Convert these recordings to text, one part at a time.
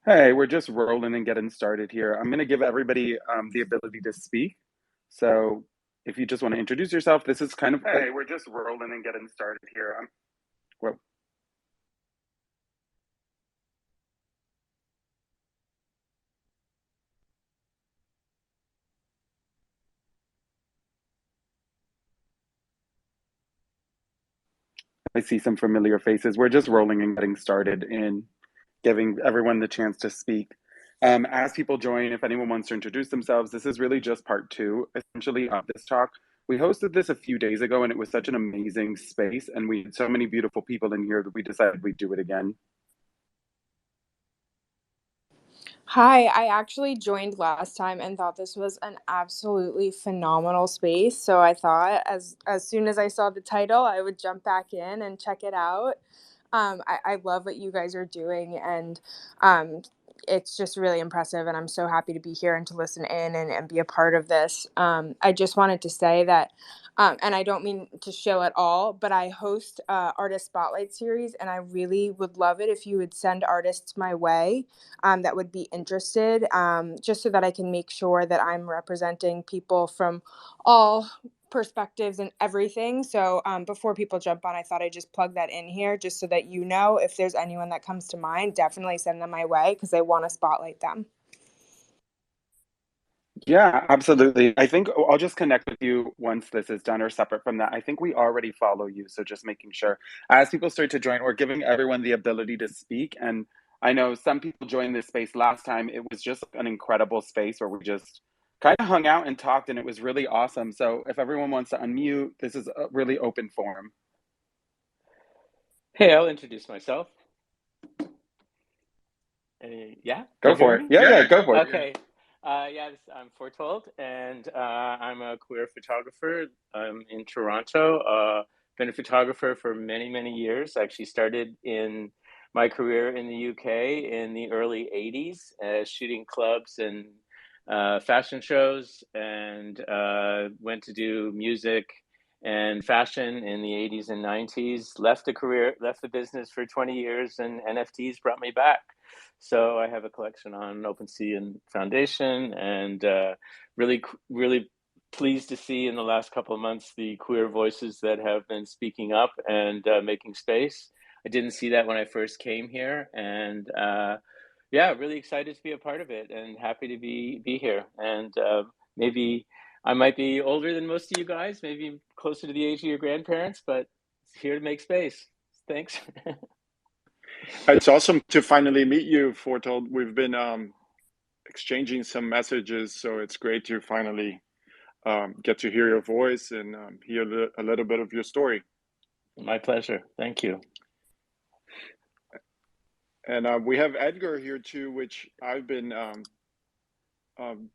Hey, we're just rolling and getting started here. I'm going to give everybody the ability to speak. So if you just want to introduce yourself, this is kind of like, hey, we're just rolling and getting started here. Well, I see some familiar faces. We're just rolling and getting started in giving everyone the chance to speak. As people join, if anyone wants to introduce themselves, this is really just part two, essentially, of this talk. We hosted this a few days ago, and it was such an amazing space, and we had so many beautiful people in here that we decided we'd do it again. Hi, I actually joined last time and thought this was an absolutely phenomenal space. So I thought as soon as I saw the title, I would jump back in and check it out. I love what you guys are doing, and um, it's just really impressive. And I'm so happy to be here and to listen in and be a part of this. I just wanted to say that. And I don't mean to show at all, but I host artist spotlight series, and I really would love it if you would send artists my way that would be interested, just so that I can make sure that I'm representing people from all perspectives and everything. So before people jump on, I thought I'd just plug that in here just so that you know if there's anyone that comes to mind, definitely send them my way because I want to spotlight them. Yeah, absolutely. I think I'll just connect with you once this is done or separate from that. I think we already follow you, so just making sure. As people start to join, we're giving everyone the ability to speak. And I know some people joined this space last time. It was just an incredible space where we just kind of hung out and talked, and it was really awesome. So if everyone wants to unmute, this is a really open forum. Hey, I'll introduce myself. Yeah, can Go you hear for it. me? Yeah, go for it. Okay. I'm Foretold, and I'm a queer photographer. I'm in Toronto. Been a photographer for many, many years. Actually started in my career in the UK in the early 80s, shooting clubs and fashion shows, and went to do music and fashion in the 80s and 90s. Left the business for 20 years, and NFTs brought me back. So I have a collection on OpenSea and Foundation, and really, really pleased to see in the last couple of months the queer voices that have been speaking up and making space. I didn't see that when I first came here, and yeah, really excited to be a part of it, and happy to be here. And maybe I might be older than most of you guys, maybe closer to the age of your grandparents, but here to make space. Thanks. It's awesome to finally meet you, Foretold. We've been exchanging some messages, so it's great to finally get to hear your voice and hear a little bit of your story. My pleasure. Thank you. And we have Edgar here too, which I've been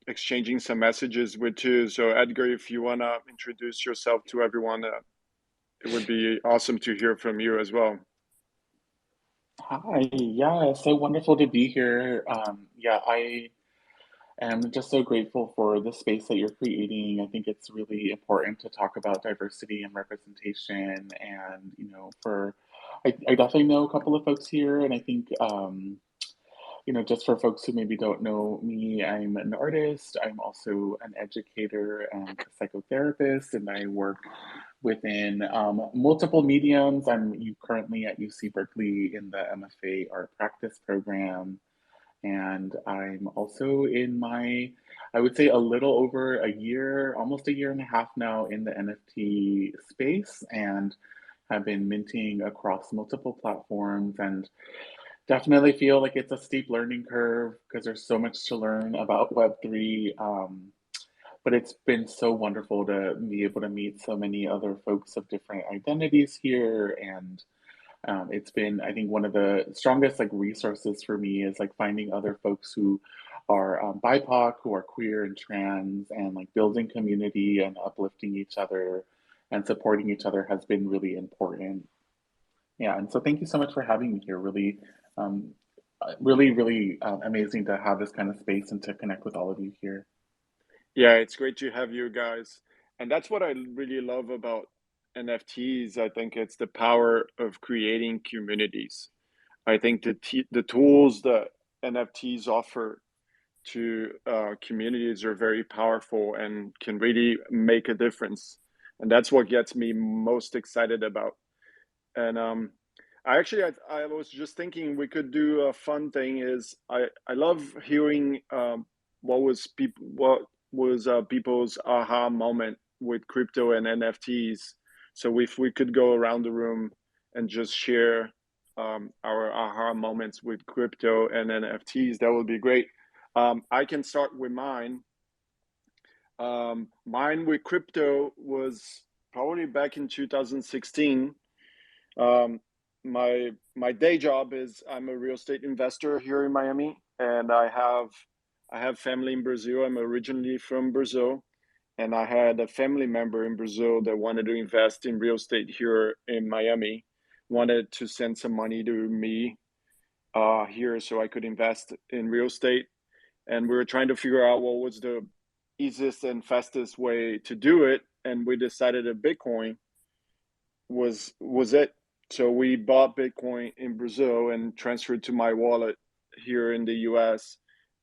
exchanging some messages with too. So, Edgar, if you want to introduce yourself to everyone, it would be awesome to hear from you as well. Hi, yeah, it's so wonderful to be here. Yeah, I am just so grateful for the space that you're creating. I think it's really important to talk about diversity and representation, and I definitely know a couple of folks here, and I think just for folks who maybe don't know me, I'm an artist. I'm also an educator and a psychotherapist, and I work within multiple mediums. Currently at UC Berkeley in the MFA Art Practice program, and I'm also in I would say a little over a year, almost a year and a half now in the NFT space, and have been minting across multiple platforms, and definitely feel like it's a steep learning curve because there's so much to learn about Web3. But it's been so wonderful to be able to meet so many other folks of different identities here. And it's been, I think, one of the strongest like resources for me is like finding other folks who are BIPOC, who are queer and trans, and like building community and uplifting each other and supporting each other has been really important. Yeah, and so thank you so much for having me here. Um, really amazing to have this kind of space and to connect with all of you here. Yeah, it's great to have you guys. And that's what I really love about NFTs. I think it's the power of creating communities. I think the tools, NFTs offer to communities are very powerful and can really make a difference. And that's what gets me most excited about. And I was just thinking we could do a fun thing. Is I love hearing what was people's aha moment with crypto and NFTs. So if we could go around the room and just share our aha moments with crypto and NFTs, that would be great. I can start with mine. Mine with crypto was probably back in 2016. Um, my day job is I'm a real estate investor here in Miami, and I have family in Brazil. I'm originally from Brazil, and I had a family member in Brazil that wanted to invest in real estate here in Miami, wanted to send some money to me here so I could invest in real estate. And we were trying to figure out what was the easiest and fastest way to do it, and we decided that Bitcoin was it. So we bought Bitcoin in Brazil and transferred to my wallet here in the US.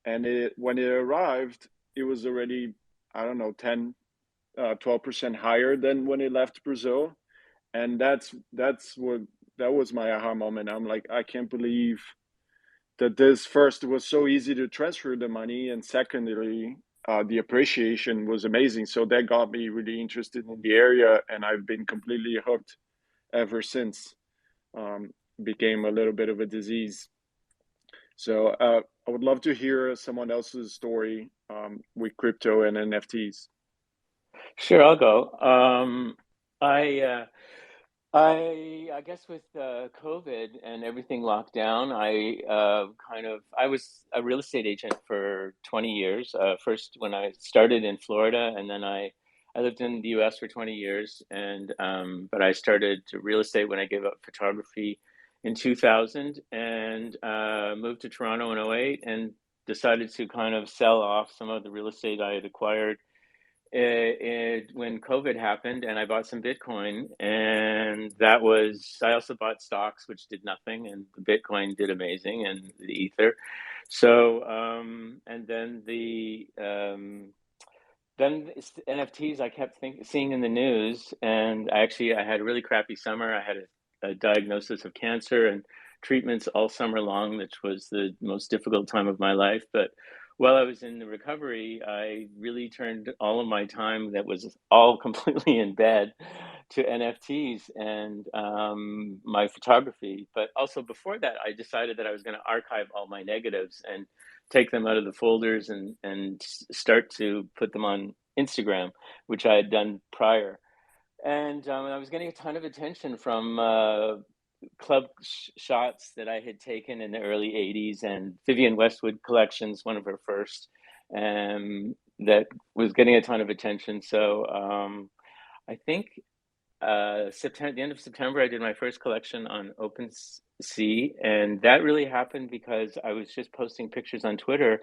And when it arrived, it was already, I don't know, 10, 12% higher than when it left Brazil. And that was my aha moment. I'm like, I can't believe that this first was so easy to transfer the money. And secondly, the appreciation was amazing. So that got me really interested in the area. And I've been completely hooked ever since. Became a little bit of a disease. So I would love to hear someone else's story with crypto and NFTs. Sure, I'll go. I I guess with COVID and everything locked down, I was a real estate agent for 20 years. First, when I started in Florida, and then I lived in the U.S. for 20 years. And but I started real estate when I gave up photography in 2000, and moved to Toronto in '08, and decided to kind of sell off some of the real estate I had acquired when COVID happened, and I bought some Bitcoin, and I also bought stocks, which did nothing, and the Bitcoin did amazing, and the Ether. So, and then it's the NFTs I kept seeing in the news, and I had a really crappy summer. I had a diagnosis of cancer and treatments all summer long, which was the most difficult time of my life. But while I was in the recovery, I really turned all of my time that was all completely in bed to NFTs and my photography. But also before that, I decided that I was going to archive all my negatives and take them out of the folders and start to put them on Instagram, which I had done prior. And I was getting a ton of attention from club shots that I had taken in the early 80s, and Vivienne Westwood collections, one of her first, that was getting a ton of attention. So I think the end of September, I did my first collection on OpenSea, and that really happened because I was just posting pictures on Twitter,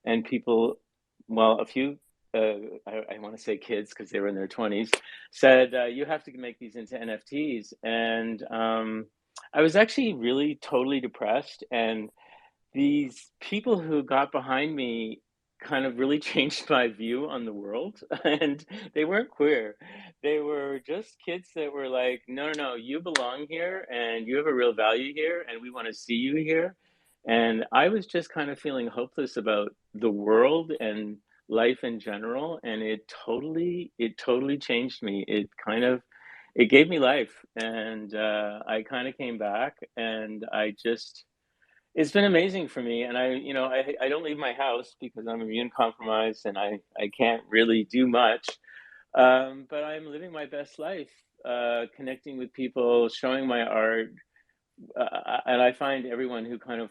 and people, well, a few, I want to say kids because they were in their 20s, said, you have to make these into NFTs. And I was actually really totally depressed, and these people who got behind me kind of really changed my view on the world. And they weren't queer, they were just kids that were like, no, no, no, you belong here, and you have a real value here, and we want to see you here. And I was just kind of feeling hopeless about the world and life in general, and it totally changed me. It gave me life, and I kind of came back, and it's been amazing for me. And I don't leave my house because I'm immune compromised, and I can't really do much. But I'm living my best life, connecting with people, showing my art. And I find everyone who kind of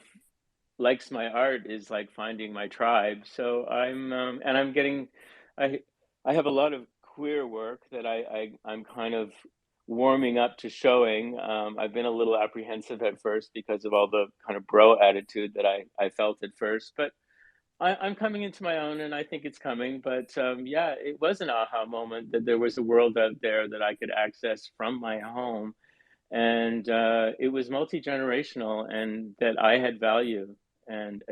likes my art is like finding my tribe. So I'm getting, I, I have a lot of queer work that I'm kind of warming up to showing. I've been a little apprehensive at first because of all the kind of bro attitude that I felt at first, but I'm coming into my own, and I think it's coming. But yeah, it was an aha moment that there was a world out there that I could access from my home, and it was multi-generational, and that I had value. And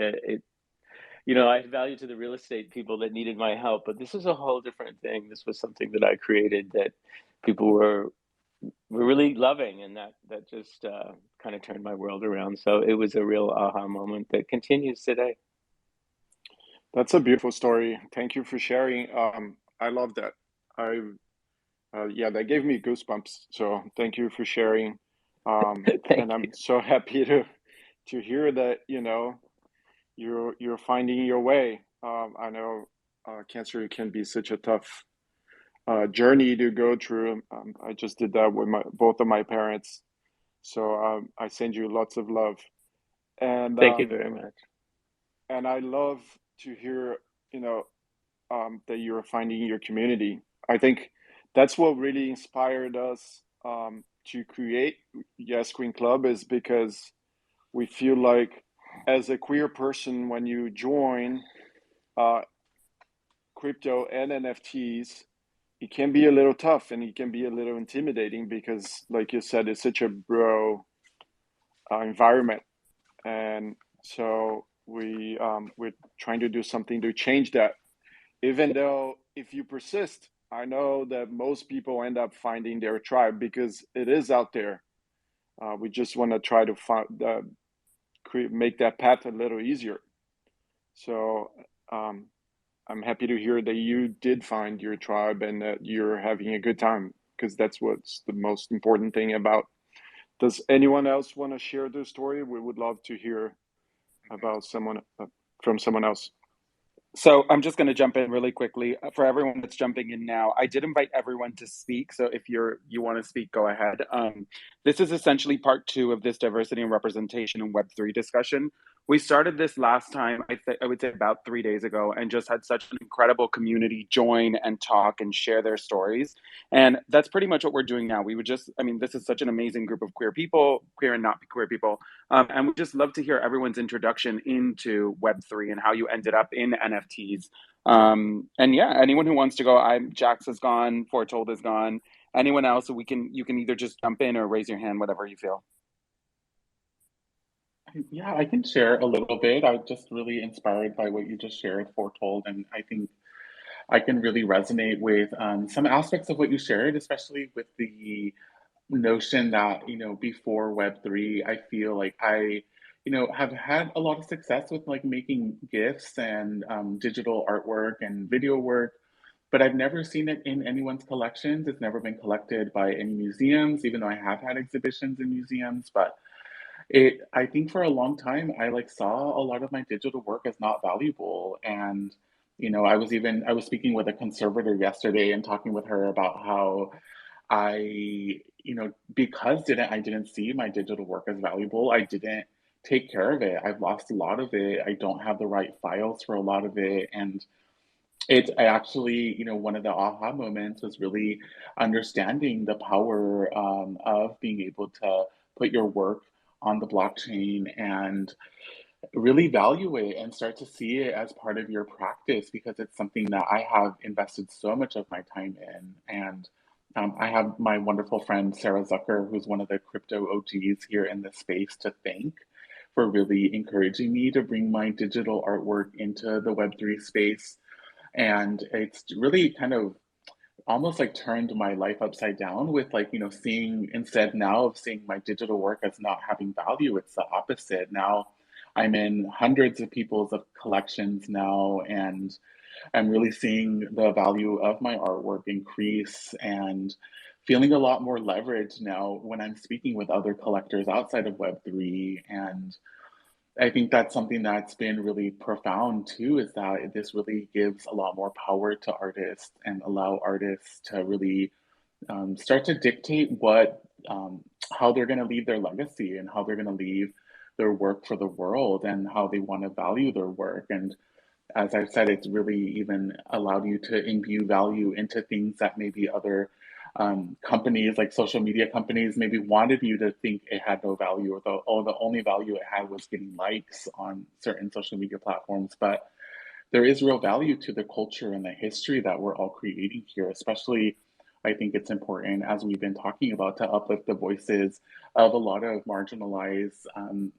you know, I had value to the real estate people that needed my help, but this was a whole different thing. This was something that I created that people were really loving, and that just kind of turned my world around. So it was a real aha moment that continues today. That's a beautiful story. Thank you for sharing. I love that. I yeah, that gave me goosebumps. So thank you for sharing. Thank And I'm you. so happy to hear that, you know, you're finding your way. I know cancer can be such a tough journey to go through. I just did that with my both of my parents. So I send you lots of love. And Thank you very much. I love to hear, you know, that you're finding your community. I think that's what really inspired us to create Yes Queen Club, is because we feel like as a queer person, when you join uh, crypto and NFTs, it can be a little tough and it can be a little intimidating because, like you said, it's such a bro environment. And so we're trying to do something to change that. Even though if you persist, I know that most people end up finding their tribe because it is out there. We just want to try to make that path a little easier. So um, I'm happy to hear that you did find your tribe and that you're having a good time, because that's what's the most important thing about. Does anyone else want to share their story? We would love to hear about someone from someone else. So I'm just going to jump in really quickly for everyone that's jumping in now. I did invite everyone to speak, so if you want to speak, go ahead. This is essentially part two of this diversity and representation in Web3 discussion. We started this last time, I would say about 3 days ago, and just had such an incredible community join and talk and share their stories. And that's pretty much what we're doing now. We would just, I mean, this is such an amazing group of queer people, queer and not queer people, and we just love to hear everyone's introduction into Web3 and how you ended up in NFTs. And yeah, anyone who wants to go, Jax is gone, Foretold is gone. Anyone else, you can either just jump in or raise your hand, whatever you feel. Yeah, I can share a little bit. I'm just really inspired by what you just shared, Foretold, and I think I can really resonate with some aspects of what you shared, especially with the notion that, you know, before Web3, I feel like I, you know, have had a lot of success with like making GIFs and digital artwork and video work, but I've never seen it in anyone's collections. It's never been collected by any museums, even though I have had exhibitions in museums. But I think for a long time, I like saw a lot of my digital work as not valuable. And, you know, I was speaking with a conservator yesterday and talking with her about how I, you know, because I didn't see my digital work as valuable, I didn't take care of it. I've lost a lot of it. I don't have the right files for a lot of it. And I actually, you know, one of the aha moments was really understanding the power of being able to put your work on the blockchain and really value it and start to see it as part of your practice, because it's something that I have invested so much of my time in. And I have my wonderful friend Sarah Zucker, who's one of the crypto OGs here in this space, to thank for really encouraging me to bring my digital artwork into the Web3 space. And it's really kind of almost like turned my life upside down with, like, you know, seeing, instead now of seeing my digital work as not having value, it's the opposite. Now I'm in hundreds of people's of collections now, and I'm really seeing the value of my artwork increase and feeling a lot more leverage now when I'm speaking with other collectors outside of Web3. And I think that's something that's been really profound too, is that this really gives a lot more power to artists and allow artists to really start to dictate how they're going to leave their legacy and how they're going to leave their work for the world and how they want to value their work. And as I've said, it's really even allowed you to imbue value into things that maybe other companies, like social media companies, maybe wanted you to think it had no value, or the only value it had was getting likes on certain social media platforms. But there is real value to the culture and the history that we're all creating here, especially I think it's important, as we've been talking about, to uplift the voices of a lot of marginalized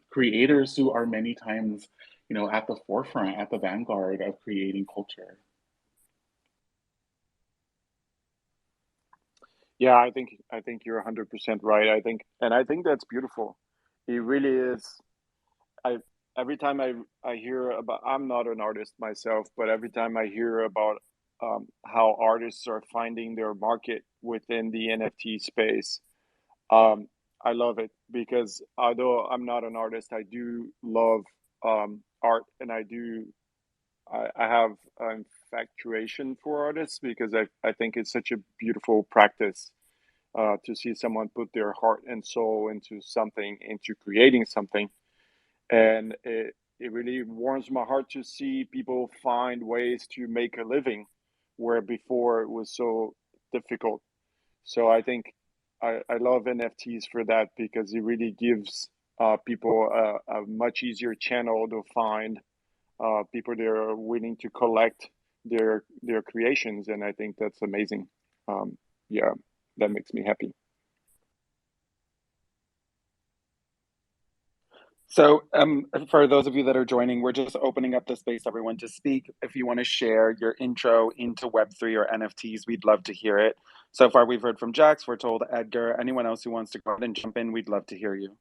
creators who are many times, at the forefront, at the vanguard of creating culture. Yeah, I think you're 100% right. I think that's beautiful. It really is. I every time I hear about, I'm not an artist myself, but every time I hear about how artists are finding their market within the NFT space, um, I love it because although I'm not an artist, I do love art, and I have infatuation for artists because I think it's such a beautiful practice to see someone put their heart and soul into something, into creating something. And it really warms my heart to see people find ways to make a living where before it was so difficult. So I think I love NFTs for that because it really gives people a much easier channel to find people that are willing to collect their creations, and I think that's amazing. Yeah, that makes me happy. So, for those of you that are joining, we're just opening up the space, everyone, to speak. If you want to share your intro into Web3 or NFTs, we'd love to hear it. So far, we've heard from Jax, we're told Edgar. Anyone else who wants to go ahead and jump in, we'd love to hear you.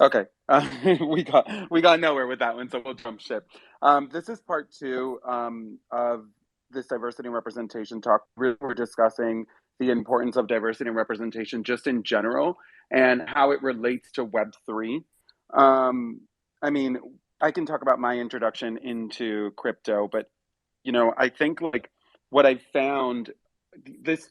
Okay, we got nowhere with that one, so we'll jump ship. This is part two of this diversity and representation talk. Really, we're discussing the importance of diversity and representation just in general and how it relates to Web3. I mean, I can talk about my introduction into crypto, but I think like what I found, this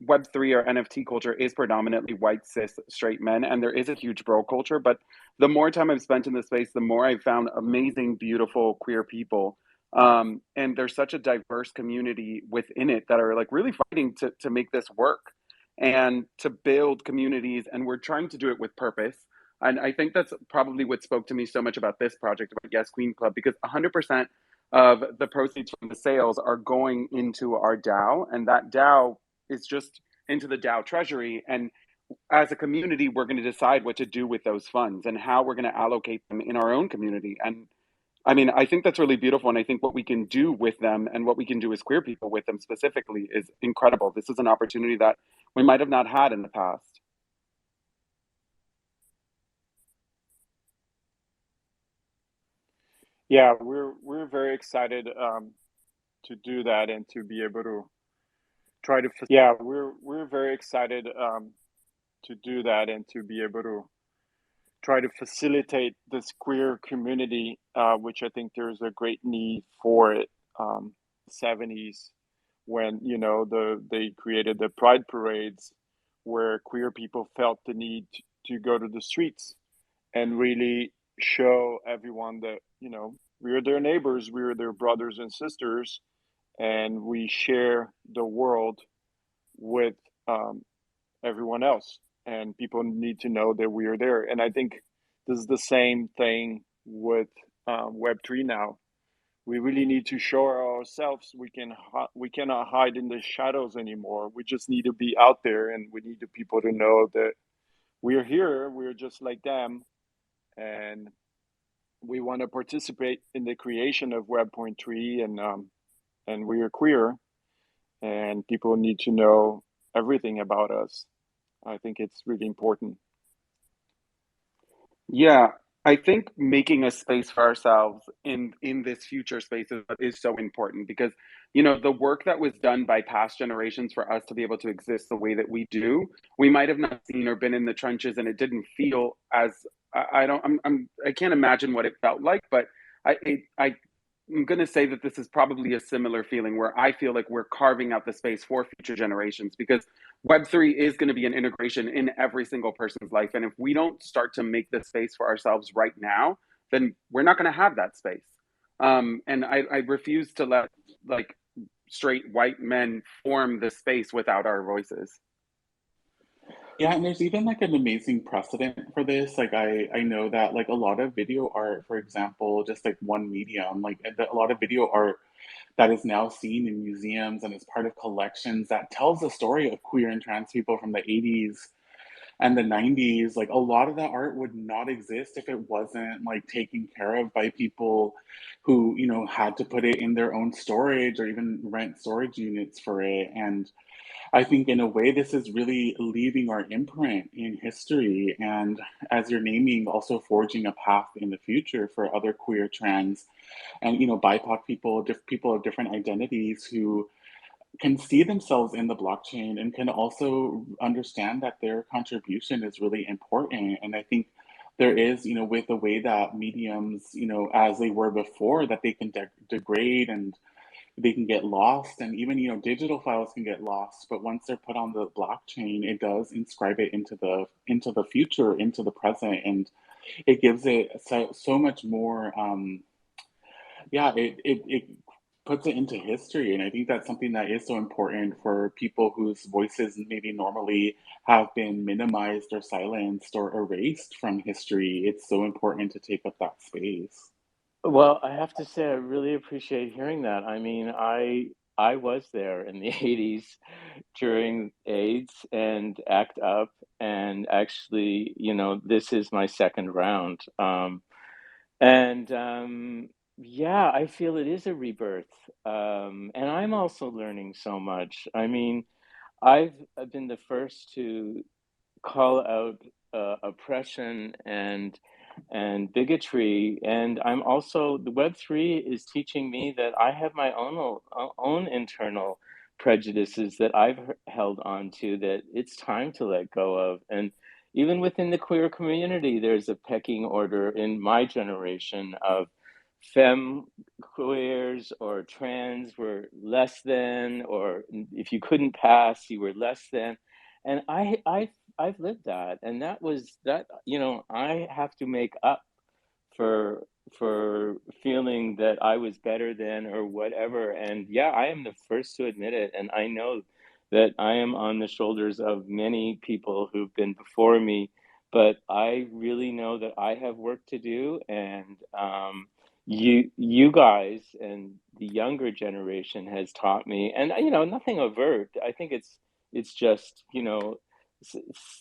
Web3 or NFT culture is predominantly white cis straight men, and there is a huge bro culture. But the more time I've spent in this space, the more I've found amazing, beautiful queer people. And there's such a diverse community within it that are like really fighting to make this work and to build communities. And we're trying to do it with purpose. And I think that's probably what spoke to me so much about this project, about Yes Queen Club, because 100% of the proceeds from the sales are going into our DAO, and that DAO is just into the DAO treasury. And as a community, we're going to decide what to do with those funds and how we're going to allocate them in our own community. And I mean, I think that's really beautiful. And I think what we can do with them and what we can do as queer people with them specifically is incredible. This is an opportunity that we might have not had in the past. Yeah, we're very excited to do that and to be able to try to. Yeah, we're very excited to do that and to be able to try to facilitate this queer community, which I think there's a great need for it. 70s, when they created the pride parades, where queer people felt the need to go to the streets and really show everyone that we're their neighbors, we're their brothers and sisters, and we share the world with um, everyone else, and people need to know that we are there. And I think this is the same thing with Web3 now. We really need to show ourselves. We cannot hide in the shadows anymore. We just need to be out there, and we need the people to know that we're here. We're just like them, and we want to participate in the creation of Web.3, and we are queer, and people need to know everything about us. I think it's really important. Yeah, I think making a space for ourselves in this future space is so important because the work that was done by past generations for us to be able to exist the way that we do, we might have not seen or been in the trenches, and it didn't feel as I don't I can't imagine what it felt like, but I'm going to say that this is probably a similar feeling where I feel like we're carving out the space for future generations because Web3 is going to be an integration in every single person's life. And if we don't start to make the space for ourselves right now, then we're not going to have that space. And I refuse to let like straight white men form the space without our voices. Yeah, and there's even like an amazing precedent for this. Like I know that like a lot of video art, for example, just like one medium, like a lot of video art that is now seen in museums and is part of collections that tells the story of queer and trans people from the 80s and the 90s. Like a lot of that art would not exist if it wasn't like taken care of by people who, you know, had to put it in their own storage or even rent storage units for it. And I think in a way, this is really leaving our imprint in history. And as you're naming, also forging a path in the future for other queer, trans, and, you know, BIPOC people, people of different identities who can see themselves in the blockchain and can also understand that their contribution is really important. And I think there is, you know, with the way that mediums, you know, as they were before, that they can degrade and they can get lost, and even, you know, digital files can get lost, but once they're put on the blockchain, it does inscribe it into the future, into the present, and it gives it so much more. Yeah, it puts it into history, and I think that's something that is so important for people whose voices maybe normally have been minimized or silenced or erased from history. It's so important to take up that space. Well, I have to say I really appreciate hearing that. I mean, I was there in the 80s during AIDS and ACT UP, and actually, you know, this is my second round. And yeah, I feel it is a rebirth. And I'm also learning so much. I mean, I've been the first to call out oppression and bigotry, and I'm also the Web3 is teaching me that I have my own internal prejudices that I've held on to that it's time to let go of. And even within the queer community, there's a pecking order in my generation of femme queers or trans were less than, or if you couldn't pass, you were less than. And I've lived that, and that was that, you know, I have to make up for feeling that I was better than or whatever. And yeah, I am the first to admit it, and I know that I am on the shoulders of many people who've been before me, but I really know that I have work to do. And you guys and the younger generation has taught me, and you know, nothing overt. I think it's just, you know,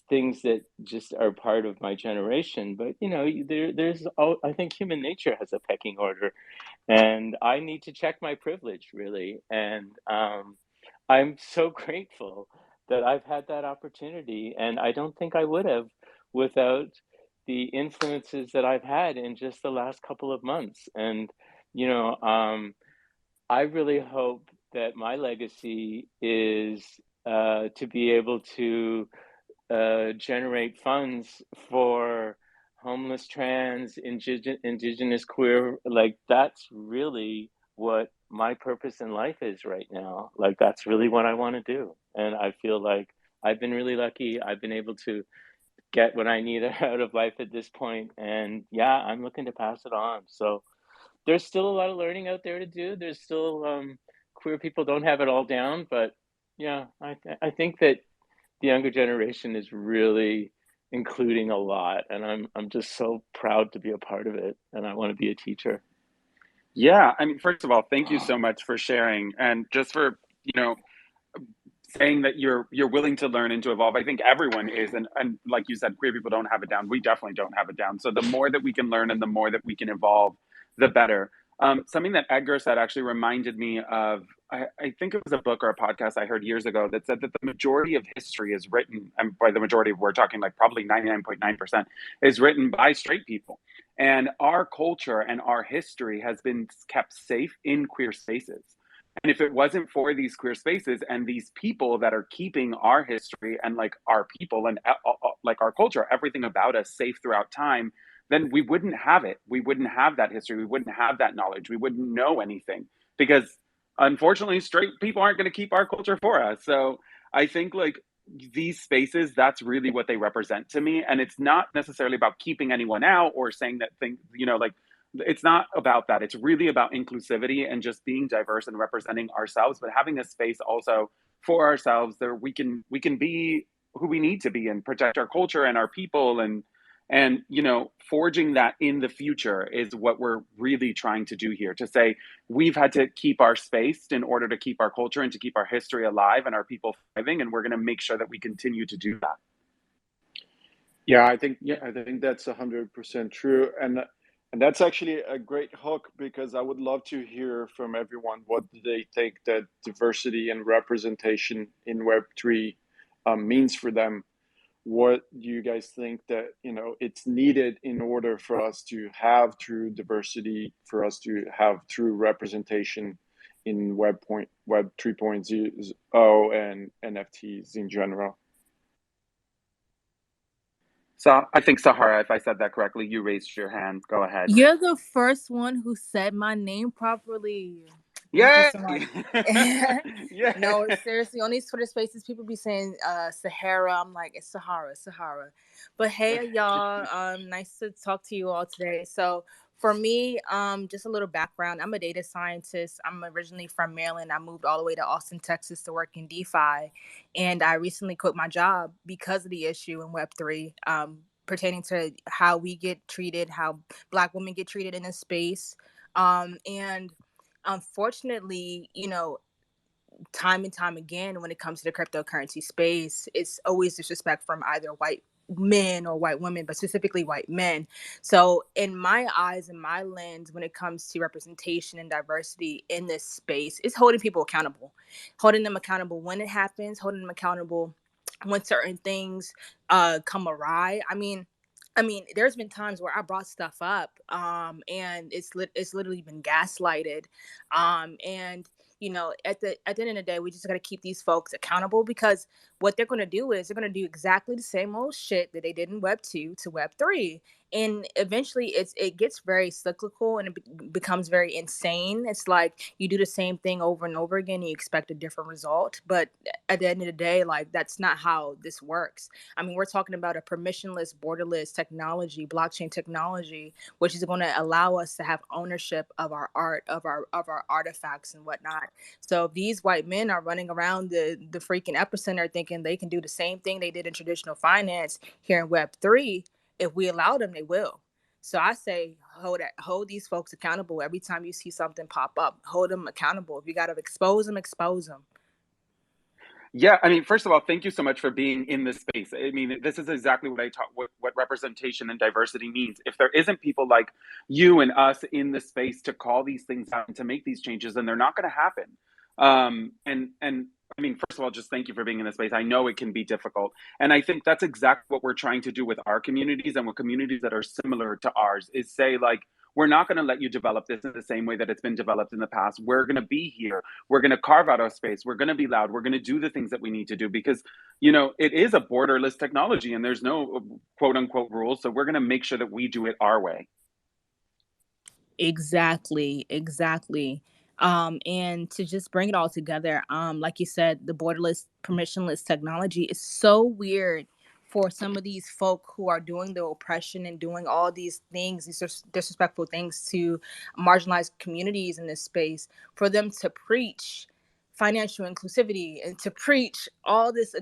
things that just are part of my generation. But you know, there's I think human nature has a pecking order, and I need to check my privilege really. And I'm so grateful that I've had that opportunity, and I don't think I would have without the influences that I've had in just the last couple of months. And you know, I really hope that my legacy is to be able to generate funds for homeless, trans, indigenous, queer. Like that's really what my purpose in life is right now. Like that's really what I want to do, and I feel like I've been really lucky. I've been able to get what I need out of life at this point, and yeah, I'm looking to pass it on. So there's still a lot of learning out there to do. There's still queer people don't have it all down, but yeah, I think that the younger generation is really including a lot, and I'm just so proud to be a part of it, and I want to be a teacher. Yeah, I mean, first of all, thank you so much for sharing and just for, you know, saying that you're willing to learn and to evolve. I think everyone is, and like you said, queer people don't have it down. We definitely don't have it down. So the more that we can learn and the more that we can evolve, the better. Something that Edgar said actually reminded me of, I think it was a book or a podcast I heard years ago that said that the majority of history is written, and by the majority we're talking like probably 99.9%, is written by straight people. And our culture and our history has been kept safe in queer spaces. And if it wasn't for these queer spaces and these people that are keeping our history and like our people and like our culture, everything about us safe throughout time, then we wouldn't have it. We wouldn't have that history. We wouldn't have that knowledge. We wouldn't know anything because unfortunately, straight people aren't going to keep our culture for us. So I think like these spaces, that's really what they represent to me. And it's not necessarily about keeping anyone out or saying that thing, you know, like it's not about that. It's really about inclusivity and just being diverse and representing ourselves, but having a space also for ourselves there we can be who we need to be and protect our culture and our people, and you know, forging that in the future is what we're really trying to do here, to say we've had to keep our space in order to keep our culture and to keep our history alive and our people thriving, and we're going to make sure that we continue to do that. Yeah, I think Yeah. I think that's 100% true, and that's actually a great hook, because I would love to hear from everyone what do they think that diversity and representation in Web3 means for them. What do you guys think that, you know, it's needed in order for us to have true diversity, for us to have true representation in Web 3.0 and NFTs in general? So I think, Sahara, if I said that correctly, you raised your hand. Go ahead. You're the first one who said my name properly. Thank you Yay! so much. Yeah. No, seriously, on these Twitter spaces, people be saying Sahara. I'm like, it's Sahara, Sahara. But hey, y'all, nice to talk to you all today. So for me, just a little background. I'm a data scientist. I'm originally from Maryland. I moved all the way to Austin, Texas to work in DeFi. And I recently quit my job because of the issue in Web3, pertaining to how we get treated, how Black women get treated in this space. And unfortunately, you know, time and time again, when it comes to the cryptocurrency space, it's always disrespect from either white men or white women, but specifically white men. So in my eyes and my lens, when it comes to representation and diversity in this space, it's holding people accountable, holding them accountable when it happens, holding them accountable when certain things come awry. I mean, there's been times where I brought stuff up, and it's literally been gaslighted, and you know, at the end of the day, we just got to keep these folks accountable, because what they're going to do is they're going to do exactly the same old shit that they did in Web 2 to Web 3, and eventually it gets very cyclical, and it becomes very insane. It's like you do the same thing over and over again, and you expect a different result, but at the end of the day, like, that's not how this works. I mean, we're talking about a permissionless, borderless technology, blockchain technology, which is going to allow us to have ownership of our art, of our artifacts and whatnot. So if these white men are running around the freaking epicenter thinking they can do the same thing they did in traditional finance here in Web 3, if we allow them, they will. So I say hold these folks accountable every time you see something pop up. Hold them accountable. If you got to expose them, expose them. Yeah, I mean, first of all, thank you so much for being in this space. I mean, this is exactly what I taught, what representation and diversity means. If there isn't people like you and us in the space to call these things out and to make these changes, then they're not going to happen. And I mean, first of all, just thank you for being in this space. I know it can be difficult, and I think that's exactly what we're trying to do with our communities and with communities that are similar to ours. Is say like, we're not going to let you develop this in the same way that it's been developed in the past. We're going to be here. We're going to carve out our space. We're going to be loud. We're going to do the things that we need to do, because, you know, it is a borderless technology and there's no quote unquote rules. So we're going to make sure that we do it our way. Exactly, exactly. And to just bring it all together, like you said, the borderless, permissionless technology is so weird for some of these folk who are doing the oppression and doing all these things, these disrespectful things to marginalized communities in this space, for them to preach financial inclusivity and to preach all this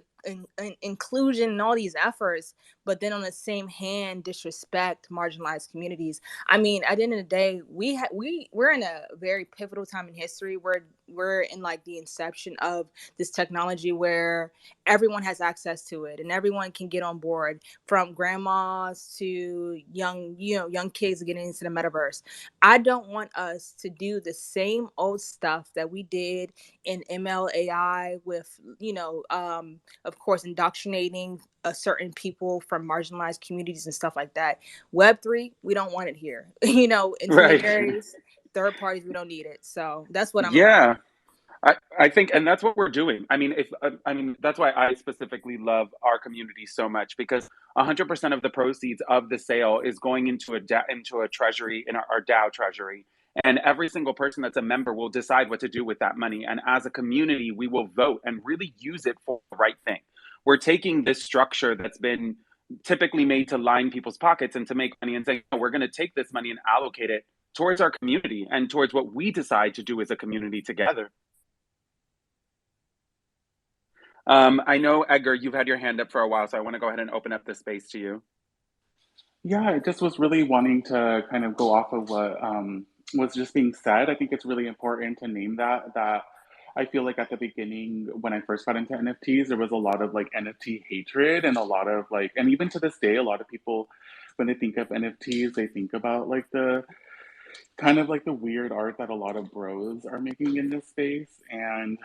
inclusion and all these efforts, but then on the same hand disrespect marginalized communities. I mean, at the end of the day, we're in a very pivotal time in history. We're in like the inception of this technology where everyone has access to it and everyone can get on board, from grandmas to young kids getting into the metaverse. I don't want us to do the same old stuff that we did in MLAI with, of course, indoctrinating certain people from marginalized communities and stuff like that. Web 3, we don't want it here. Right. Intermediaries, third parties, we don't need it. So that's what I'm about. Yeah. I think, and that's what we're doing. I mean, I mean, that's why I specifically love our community so much, because 100% of the proceeds of the sale is going into into a treasury, in our DAO treasury. And every single person that's a member will decide what to do with that money. And as a community, we will vote and really use it for the right thing. We're taking this structure that's been typically made to line people's pockets and to make money, and saying, no, we're going to take this money and allocate it towards our community and towards what we decide to do as a community together. I know, Edgar, you've had your hand up for a while, so I want to go ahead and open up this space to you. Yeah, I just was really wanting to kind of go off of what was just being said. I think it's really important to name that I feel like at the beginning when I first got into NFTs, there was a lot of like NFT hatred and a lot of like, and even to this day, a lot of people when they think of NFTs, they think about like the kind of like the weird art that a lot of bros are making in this space. And,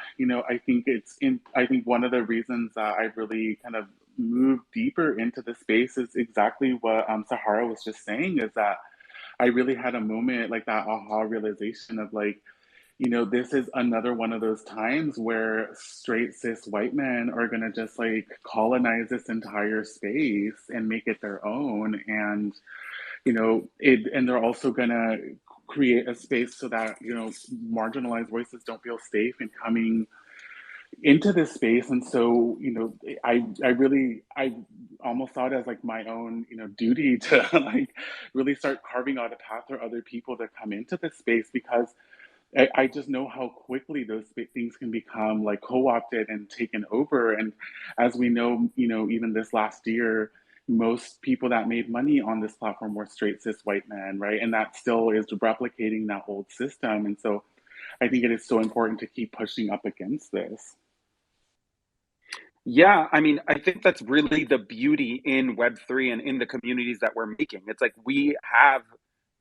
I think I think one of the reasons that I really kind of moved deeper into the space is exactly what Sahara was just saying is that I really had a moment like that aha realization of like, this is another one of those times where straight cis white men are going to just like colonize this entire space and make it their own. And and they're also gonna create a space so that marginalized voices don't feel safe in coming into this space. And so I almost saw it as like my own duty to like really start carving out a path for other people to come into this space because I just know how quickly those things can become like co-opted and taken over. And as we know, even this last year, most people that made money on this platform were straight cis white men, right? And that still is replicating that old system. And so I think it is so important to keep pushing up against this. Yeah, I mean, I think that's really the beauty in Web3 and in the communities that we're making. It's like we have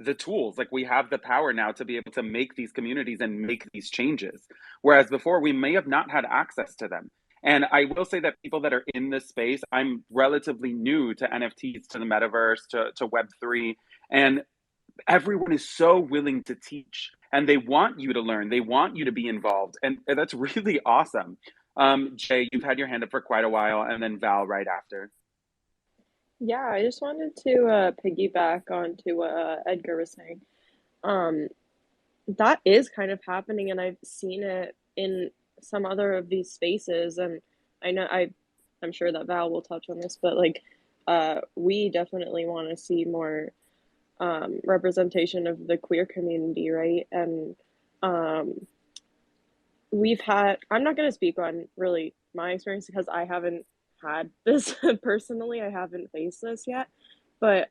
the tools, like we have the power now to be able to make these communities and make these changes. Whereas before, we may have not had access to them. And I will say that people that are in this space, I'm relatively new to NFTs, to the metaverse, to Web3, and everyone is so willing to teach and they want you to learn, they want you to be involved, and that's really awesome. Jay, you've had your hand up for quite a while, and then Val right after. Yeah, I just wanted to piggyback onto what Edgar was saying. Um, that is kind of happening, and I've seen it in some other of these spaces, and I'm sure that Val will touch on this, but like, we definitely want to see more representation of the queer community, right? And um, I'm not going to speak on really my experience because I haven't had this personally. I haven't faced this yet. But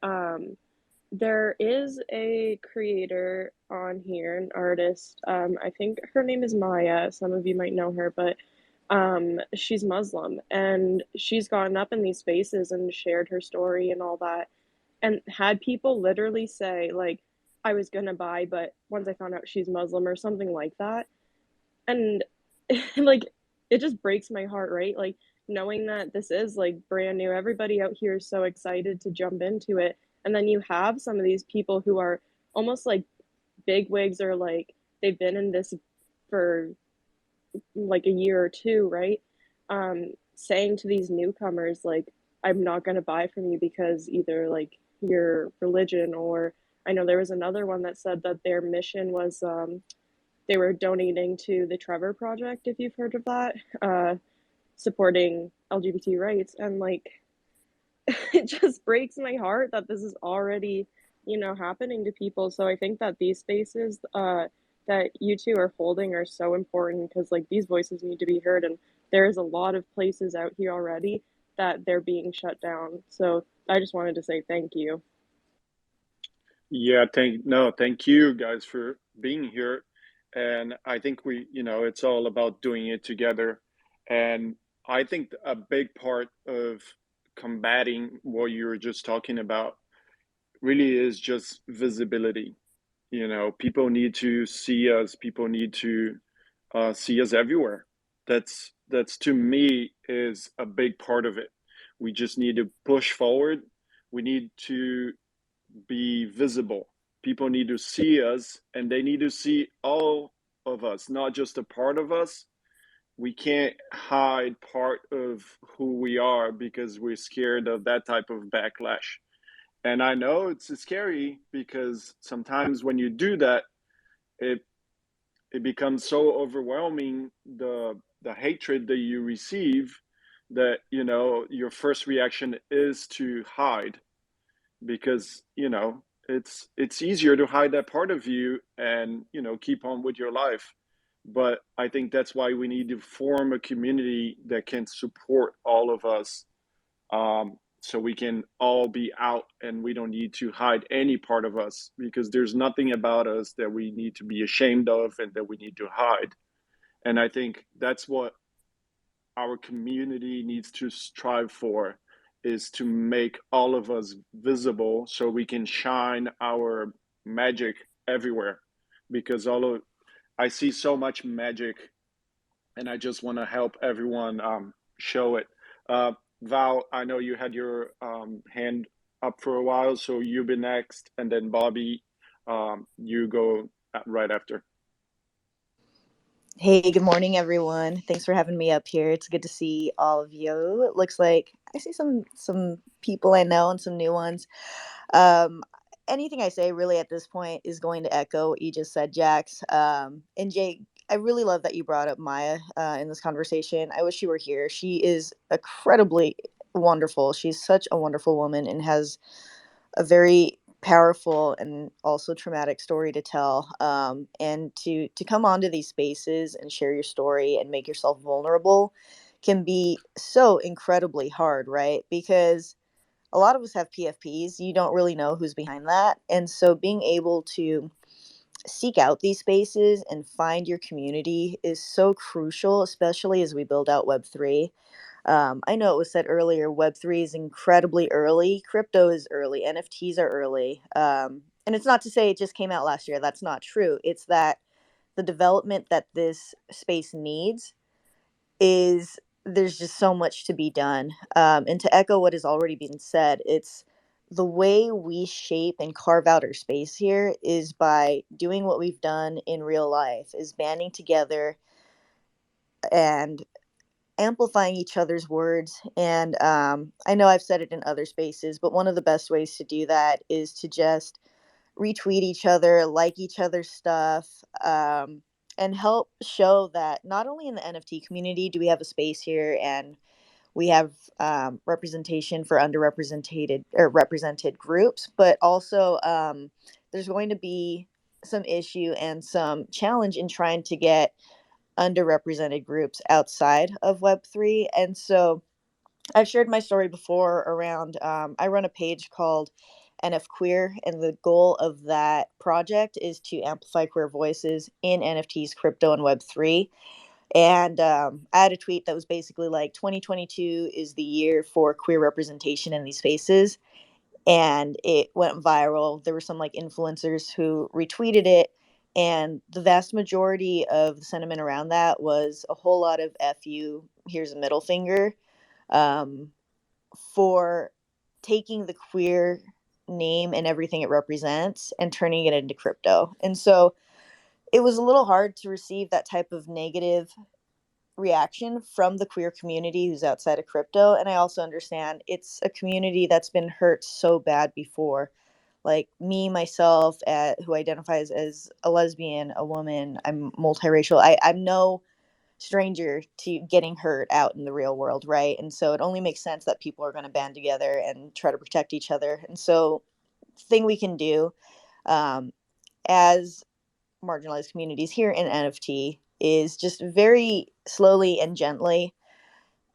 there is a creator on here, an artist. I think her name is Maya. Some of you might know her, but she's Muslim and she's gotten up in these spaces and shared her story and all that and had people literally say, like, I was gonna buy, but once I found out she's Muslim or something like that. And like it just breaks my heart, right? Like knowing that this is like brand new. Everybody out here is so excited to jump into it. And then you have some of these people who are almost like big wigs or like they've been in this for like a year or two, right? Saying to these newcomers, like, I'm not going to buy from you because either like your religion or I know there was another one that said that their mission was they were donating to the Trevor Project, if you've heard of that, supporting LGBT rights. And like, it just breaks my heart that this is already, happening to people. So I think that these spaces that you two are holding are so important because like these voices need to be heard. And there's a lot of places out here already that they're being shut down. So I just wanted to say thank you. Yeah, thank you guys for being here. And I think it's all about doing it together. And I think a big part of combating what you were just talking about really is just visibility. People need to see us, people need to see us everywhere. That's to me is a big part of it. We just need to push forward. We need to be visible. People need to see us and they need to see all of us, not just a part of us. We can't hide part of who we are because we're scared of that type of backlash. And I know it's scary because sometimes when you do that, it it becomes so overwhelming, the hatred that you receive, that your first reaction is to hide, because it's easier to hide that part of you and keep on with your life. but I think that's why we need to form a community that can support all of us, so we can all be out and we don't need to hide any part of us, because there's nothing about us that we need to be ashamed of and that we need to hide. And I think that's what our community needs to strive for, is to make all of us visible so we can shine our magic everywhere, because all of I see so much magic, and I just want to help everyone show it. Uh, Val, I know you had your hand up for a while, so you've been next, and then Bobby, you go right after. Hey, good morning, everyone. Thanks for having me up here. It's good to see all of you. It looks like I see some people I know and some new ones. Um, Anything I say really at this point is going to echo what you just said, Jax. And Jake, I really love that you brought up Maya in this conversation. I wish she were here. She is incredibly wonderful. She's such a wonderful woman and has a very powerful and also traumatic story to tell. And to come onto these spaces and share your story and make yourself vulnerable can be so incredibly hard, right? Because a lot of us have PFPs. You don't really know who's behind that. And so being able to seek out these spaces and find your community is so crucial, especially as we build out Web3. I know it was said earlier, Web3 is incredibly early. Crypto is early. NFTs are early. And it's not to say it just came out last year. That's not true. It's that the development that this space needs is there's just so much to be done. And to echo what has already been said, it's the way we shape and carve out our space here is by doing what we've done in real life, is banding together and amplifying each other's words. And I know I've said it in other spaces, but one of the best ways to do that is to just retweet each other, like each other's stuff, and help show that not only in the NFT community do we have a space here and we have representation for underrepresented or represented groups, but also there's going to be some issue and some challenge in trying to get underrepresented groups outside of Web3. And so I've shared my story before around, I run a page called NF Queer, and the goal of that project is to amplify queer voices in NFTs, crypto, and Web3. And I had a tweet that was basically like 2022 is the year for queer representation in these spaces. And it went viral. There were some like influencers who retweeted it. And the vast majority of the sentiment around that was a whole lot of F you, here's a middle finger, um, for taking the queer name and everything it represents and turning it into crypto. And so it was a little hard to receive that type of negative reaction from the queer community who's outside of crypto. And I also understand it's a community that's been hurt so bad before. Like me, myself, who identifies as a lesbian, a woman, I'm multiracial. I'm no stranger to getting hurt out in the real world, right? And so it only makes sense that people are going to band together and try to protect each other. And so, the thing we can do um, as marginalized communities here in NFT is just very slowly and gently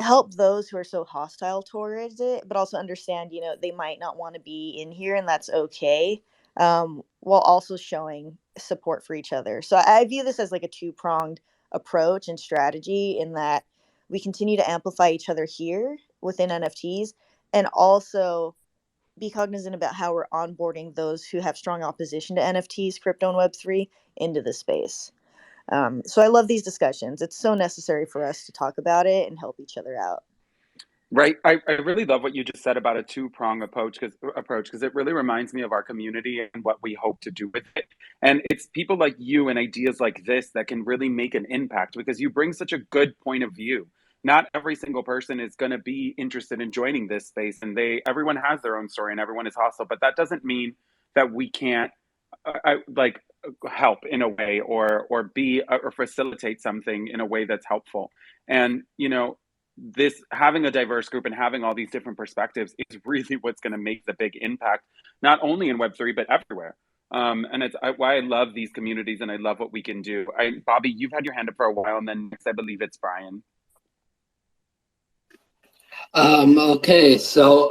help those who are so hostile towards it, but also understand, they might not want to be in here and that's okay, while also showing support for each other. So I view this as like a two-pronged approach and strategy in that we continue to amplify each other here within NFTs and also be cognizant about how we're onboarding those who have strong opposition to NFTs, crypto, and Web3 into the space. So I love these discussions. It's so necessary for us to talk about it and help each other out. Right. I really love what you just said about a two-prong approach because it really reminds me of our community and what we hope to do with it. And it's people like you and ideas like this that can really make an impact because you bring such a good point of view. Not every single person is going to be interested in joining this space, and everyone has their own story and everyone is hostile, but that doesn't mean that we can't like help in a way or be or facilitate something in a way that's helpful. And this having a diverse group and having all these different perspectives is really what's going to make the big impact, not only in Web3 but everywhere. And it's why I love these communities and I love what we can do. Bobby, you've had your hand up for a while, and then next I believe it's Brian. Okay, so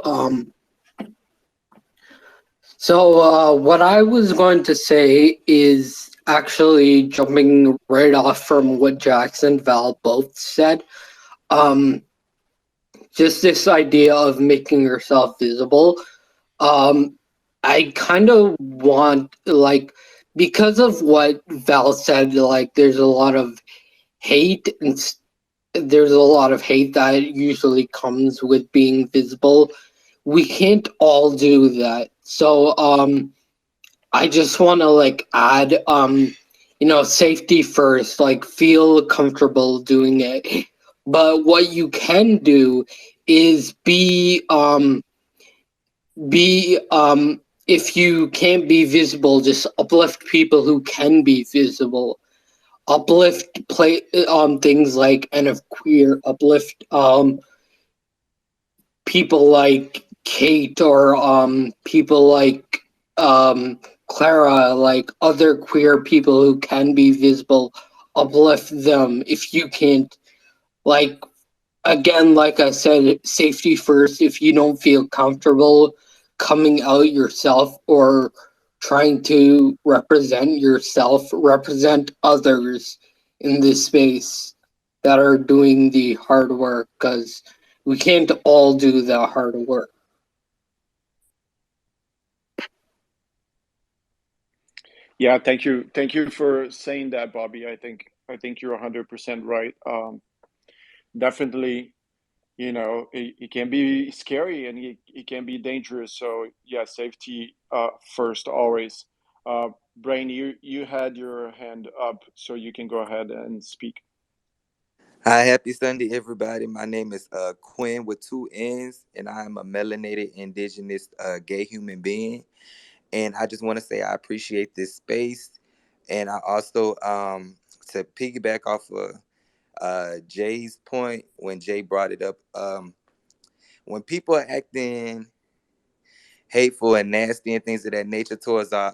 what I was going to say is actually jumping right off from what Jackson and Val both said. Just this idea of making yourself visible. I kind of want, like, because of what Val said, like, there's a lot of hate there's a lot of hate that usually comes with being visible. We can't all do that. So I just want to like add safety first, like feel comfortable doing it. But what you can do is be if you can't be visible, just uplift people who can be visible. Uplift play things like and of queer uplift people like Kate or people like Clara, like other queer people who can be visible, uplift them. If you can't, like, again, like I said, safety first. If you don't feel comfortable coming out yourself or trying to represent yourself, represent others in this space that are doing the hard work, because we can't all do the hard work. Yeah, thank you for saying that, Bobby. I think you're 100% right. Definitely, it can be scary and it can be dangerous. So yeah, safety first always. Brain, you had your hand up, so you can go ahead and speak. Hi, happy Sunday, everybody. My name is Quinn with two N's, and I am a melanated indigenous gay human being. And I just want to say I appreciate this space. And I also, to piggyback off of Jay's point, when Jay brought it up, when people are acting hateful and nasty and things of that nature towards our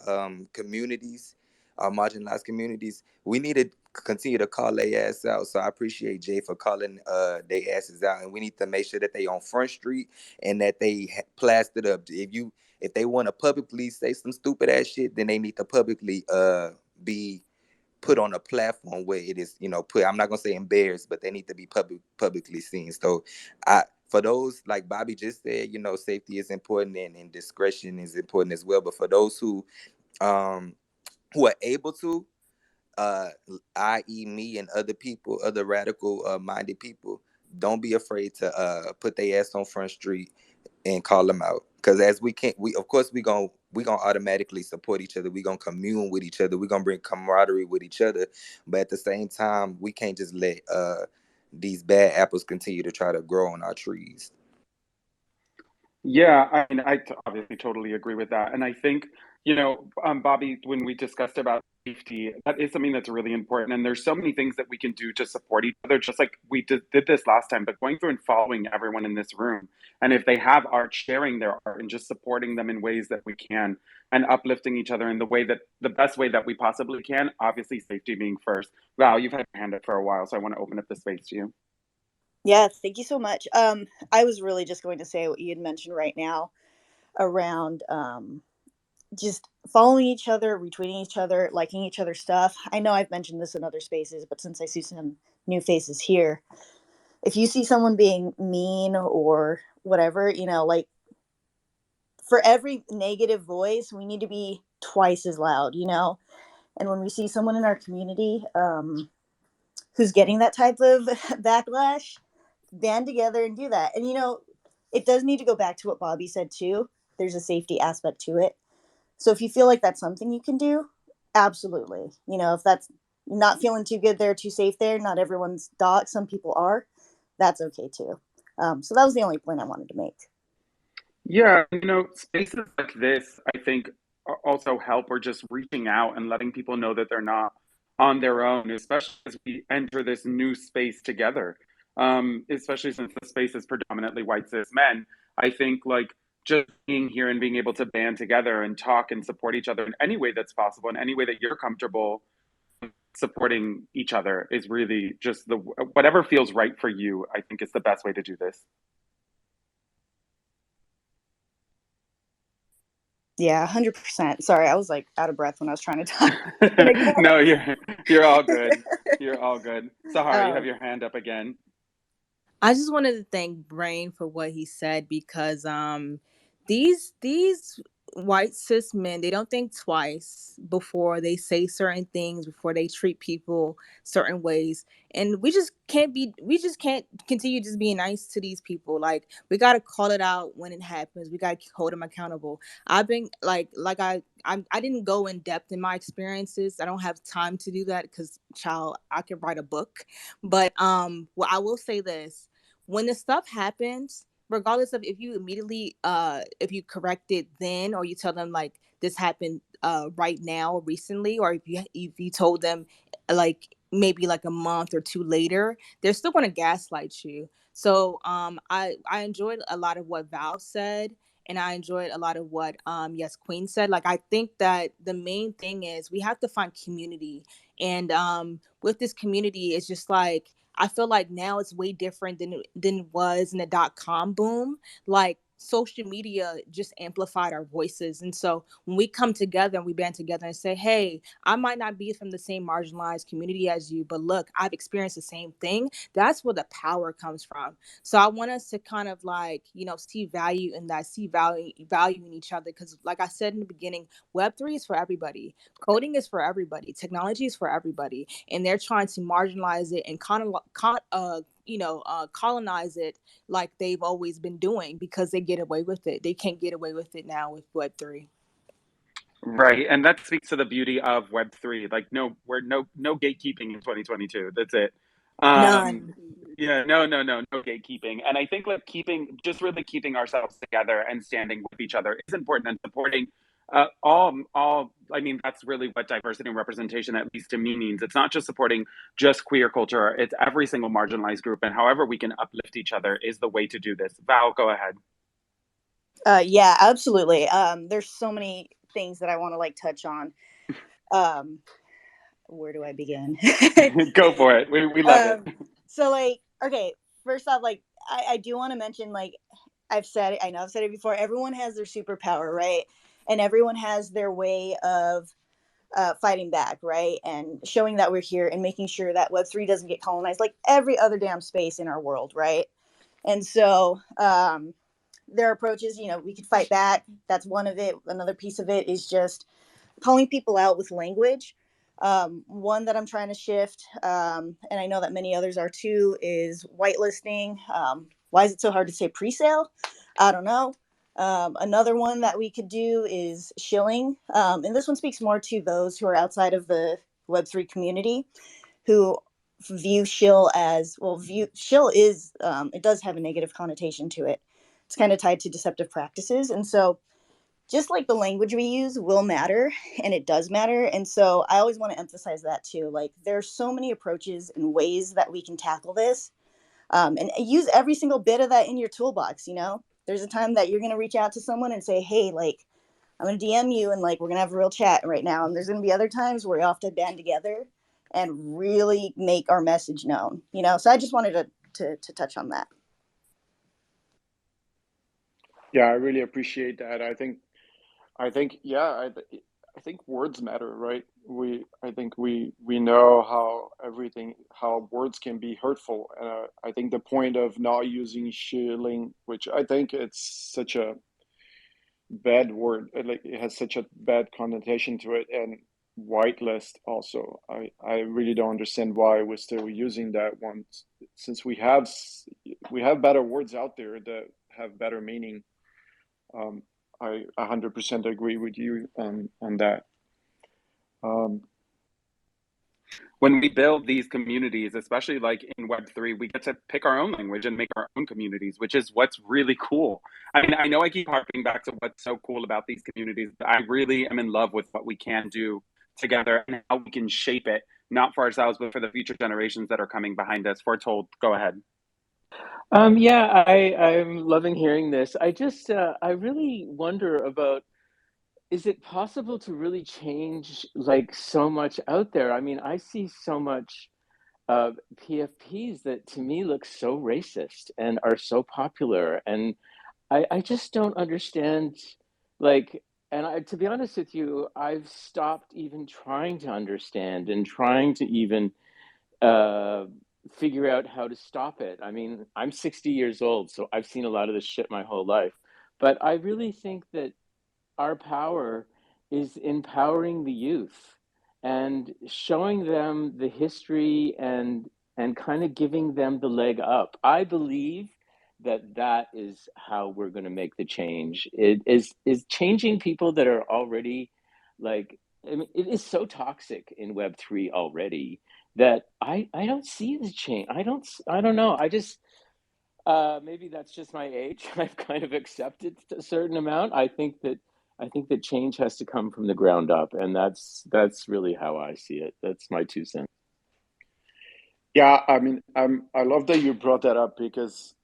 communities, our marginalized communities, we need to continue to call their ass out. So I appreciate Jay for calling their asses out, and we need to make sure that they on Front Street and that they plastered up. If they want to publicly say some stupid ass shit, then they need to publicly be put on a platform where it is, put, I'm not gonna say embarrassed, but they need to be publicly seen. So for those, like Bobby just said, safety is important and discretion is important as well. But for those who are able to, i.e. me and other people, other radical minded people, don't be afraid to put their ass on Front Street and call them out, because as we of course we gonna automatically support each other, we gonna commune with each other, we gonna bring camaraderie with each other, but at the same time we can't just let these bad apples continue to try to grow on our trees. Yeah, I mean, obviously totally agree with that. And I think, Bobby, when we discussed about safety, that is something that's really important. And there's so many things that we can do to support each other, just like we did this last time, but going through and following everyone in this room. And if they have art, sharing their art and just supporting them in ways that we can and uplifting each other in the best way that we possibly can, obviously safety being first. Val, you've had your hand up for a while, so I want to open up the space to you. Yeah, thank you so much. I was really just going to say what you had mentioned right now around just following each other, retweeting each other, liking each other's stuff. I know I've mentioned this in other spaces, but since I see some new faces here, if you see someone being mean or whatever, like for every negative voice, we need to be twice as loud, And when we see someone in our community who's getting that type of backlash, band together and do that. And it does need to go back to what Bobby said too. There's a safety aspect to it. So if you feel like that's something you can do, absolutely. If that's not feeling too good there, too safe there, not everyone's dog, some people are, that's okay too. So that was the only point I wanted to make. Yeah, spaces like this, I think, also help or just reaching out and letting people know that they're not on their own, especially as we enter this new space together. Especially since the space is predominantly white cis men. I think like just being here and being able to band together and talk and support each other in any way that's possible, in any way that you're comfortable supporting each other is really just the whatever feels right for you, I think is the best way to do this. Yeah, 100%. Sorry, I was like out of breath when I was trying to talk. No, you're all good. You're all good. Sahara, you have Um, your hand up again. I just wanted to thank Brain for what he said because these white cis men, they don't think twice before they say certain things, before they treat people certain ways. And we just can't continue just being nice to these people. Like we gotta call it out when it happens. We gotta hold them accountable. I've been I didn't go in depth in my experiences. I don't have time to do that because child, I could write a book. But well, I will say this: when the stuff happens, regardless of if you immediately if you correct it then, or you tell them like this happened right now or recently, or if you told them like maybe like a month or two later, they're still going to gaslight you. So I enjoyed a lot of what Val said, and I enjoyed a lot of what yes Queen said. Like I think that the main thing is we have to find community, and with this community it's just like I feel like now it's way different than it was in the .com boom. Like social media just amplified our voices, and so when we come together and we band together and say, "Hey, I might not be from the same marginalized community as you, but look, I've experienced the same thing." That's where the power comes from. So I want us to kind of like see value in that, see value in each other, because like I said in the beginning, Web3 is for everybody, coding is for everybody, technology is for everybody, and they're trying to marginalize it and colonize it like they've always been doing because they get away with it. They can't get away with it now with Web3. Right. And that speaks to the beauty of Web3. Like we're no gatekeeping in 2022. That's it. Um None. yeah, no gatekeeping. And I think like really keeping ourselves together and standing with each other is important, and supporting all I mean that's really what diversity and representation, at least to me, means. It's not just supporting just queer culture, it's every single marginalized group, and however we can uplift each other is the way to do this. Val, go ahead. yeah, absolutely. There's so many things that I want to like touch on. Um, where do I begin? Go for it. We love it. So like, okay, first off, like I do want to mention, like I know I've said it before, everyone has their superpower, right? And everyone has their way of fighting back, right? And showing that we're here and making sure that Web3 doesn't get colonized like every other damn space in our world, right? And so their approaches, we could fight back. That's one of it. Another piece of it is just calling people out with language. One that I'm trying to shift, and I know that many others are too, is whitelisting. Why is it so hard to say pre-sale? I don't know. Another one that we could do is shilling. And this one speaks more to those who are outside of the Web3 community, who view shill as well. Shill is, it does have a negative connotation to it. It's kind of tied to deceptive practices. And so just like the language we use will matter, and it does matter. And so I always want to emphasize that too. Like there's so many approaches and ways that we can tackle this, and use every single bit of that in your toolbox. There's a time that you're going to reach out to someone and say, hey, like I'm going to DM you and like we're going to have a real chat right now. And there's going to be other times where we have to band together and really make our message known. So I just wanted to touch on that. Yeah, I really appreciate that. I think words matter, right? I think we know how words can be hurtful. And I think the point of not using shilling, which I think it's such a bad word, like it has such a bad connotation to it, and whitelist also. I really don't understand why we're still using that one, since we have better words out there that have better meaning. I 100% agree with you on that. When we build these communities, especially like in Web3, we get to pick our own language and make our own communities, which is what's really cool. I mean, I know I keep harping back to what's so cool about these communities, but I really am in love with what we can do together and how we can shape it, not for ourselves, but for the future generations that are coming behind us. Foretold, go ahead. Yeah, I'm loving hearing this. I really wonder about, is it possible to really change like so much out there? I mean, I see so much PFPs that to me look so racist and are so popular. And I just don't understand, like, and to be honest with you, I've stopped even trying to understand and trying to even uh, figure out how to stop it. I mean, I'm 60 years old, so I've seen a lot of this shit my whole life. But I really think that our power is empowering the youth and showing them the history and kind of giving them the leg up. I believe that that is how we're going to make the change. It is changing people that are already like, I mean, it is so toxic in Web3 already that I don't see the change. I don't know. I just maybe that's just my age. I've kind of accepted a certain amount. I think that change has to come from the ground up, and that's really how I see it. That's my 2 cents. Yeah, I mean, I love that you brought that up because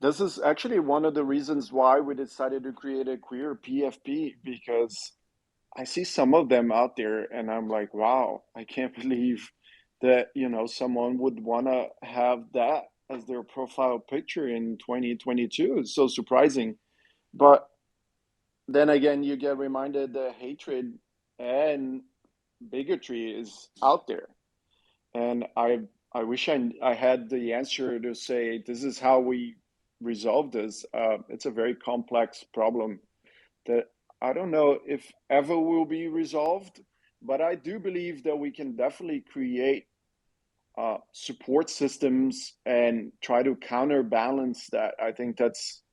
this is actually one of the reasons why we decided to create a queer PFP because I see some of them out there and I'm like, wow, I can't believe that, someone would want to have that as their profile picture in 2022. It's so surprising. But then again, you get reminded that hatred and bigotry is out there. And I wish I had the answer to say this is how we resolve this. It's a very complex problem that I don't know if ever will be resolved, but I do believe that we can definitely create support systems and try to counterbalance that. I think that's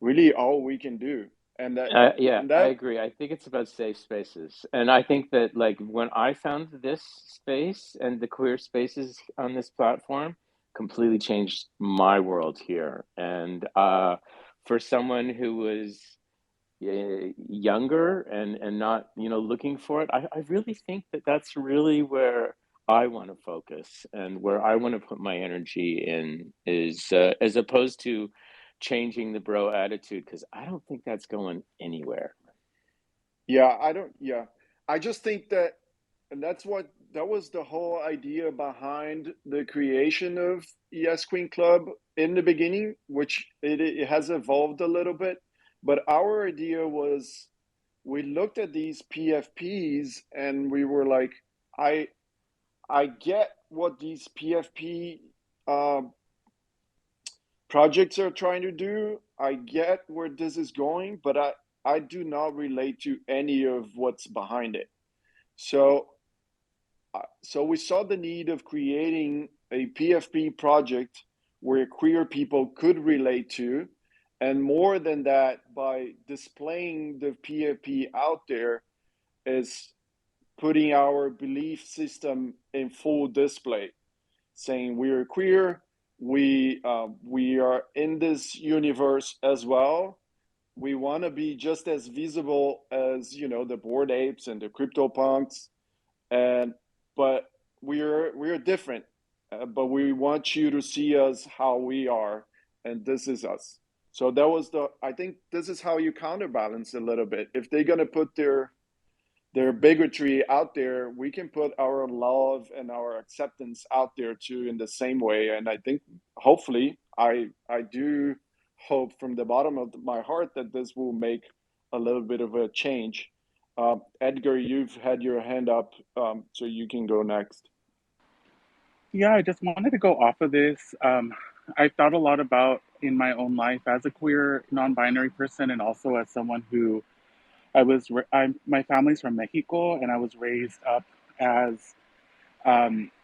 really all we can do, and that Yeah, and I that agree. I think it's about safe spaces. And I think that like when I found this space and the queer spaces on this platform completely changed my world here. And for someone who was younger and not, looking for it, I really think that that's really where I want to focus and where I want to put my energy in is as opposed to changing the bro attitude because I don't think that's going anywhere. yeah, I don't yeah. I just think that and that was the whole idea behind the creation of ES Queen Club in the beginning, which it has evolved a little bit. But our idea was we looked at these PFPs and we were like, I I get what these PFP uh, projects are trying to do. I get where this is going, but I do not relate to any of what's behind it. So so we saw the need of creating a PFP project where queer people could relate to, and more than that, by displaying the PFP out there, is putting our belief system in full display, saying we are queer, we are in this universe as well. We want to be just as visible as the Bored Apes and the CryptoPunks, and but we're different, but we want you to see us how we are, and this is us. So that was the I think this is how you counterbalance a little bit. If they're going to put their bigotry out there, we can put our love and our acceptance out there too in the same way. And I think hopefully I do hope from the bottom of my heart that this will make a little bit of a change. Edgar, you've had your hand up, so you can go next. Yeah, I just wanted to go off of this. I've thought a lot about in my own life as a queer, non-binary person, and also as someone who my family's from Mexico, and I was raised up as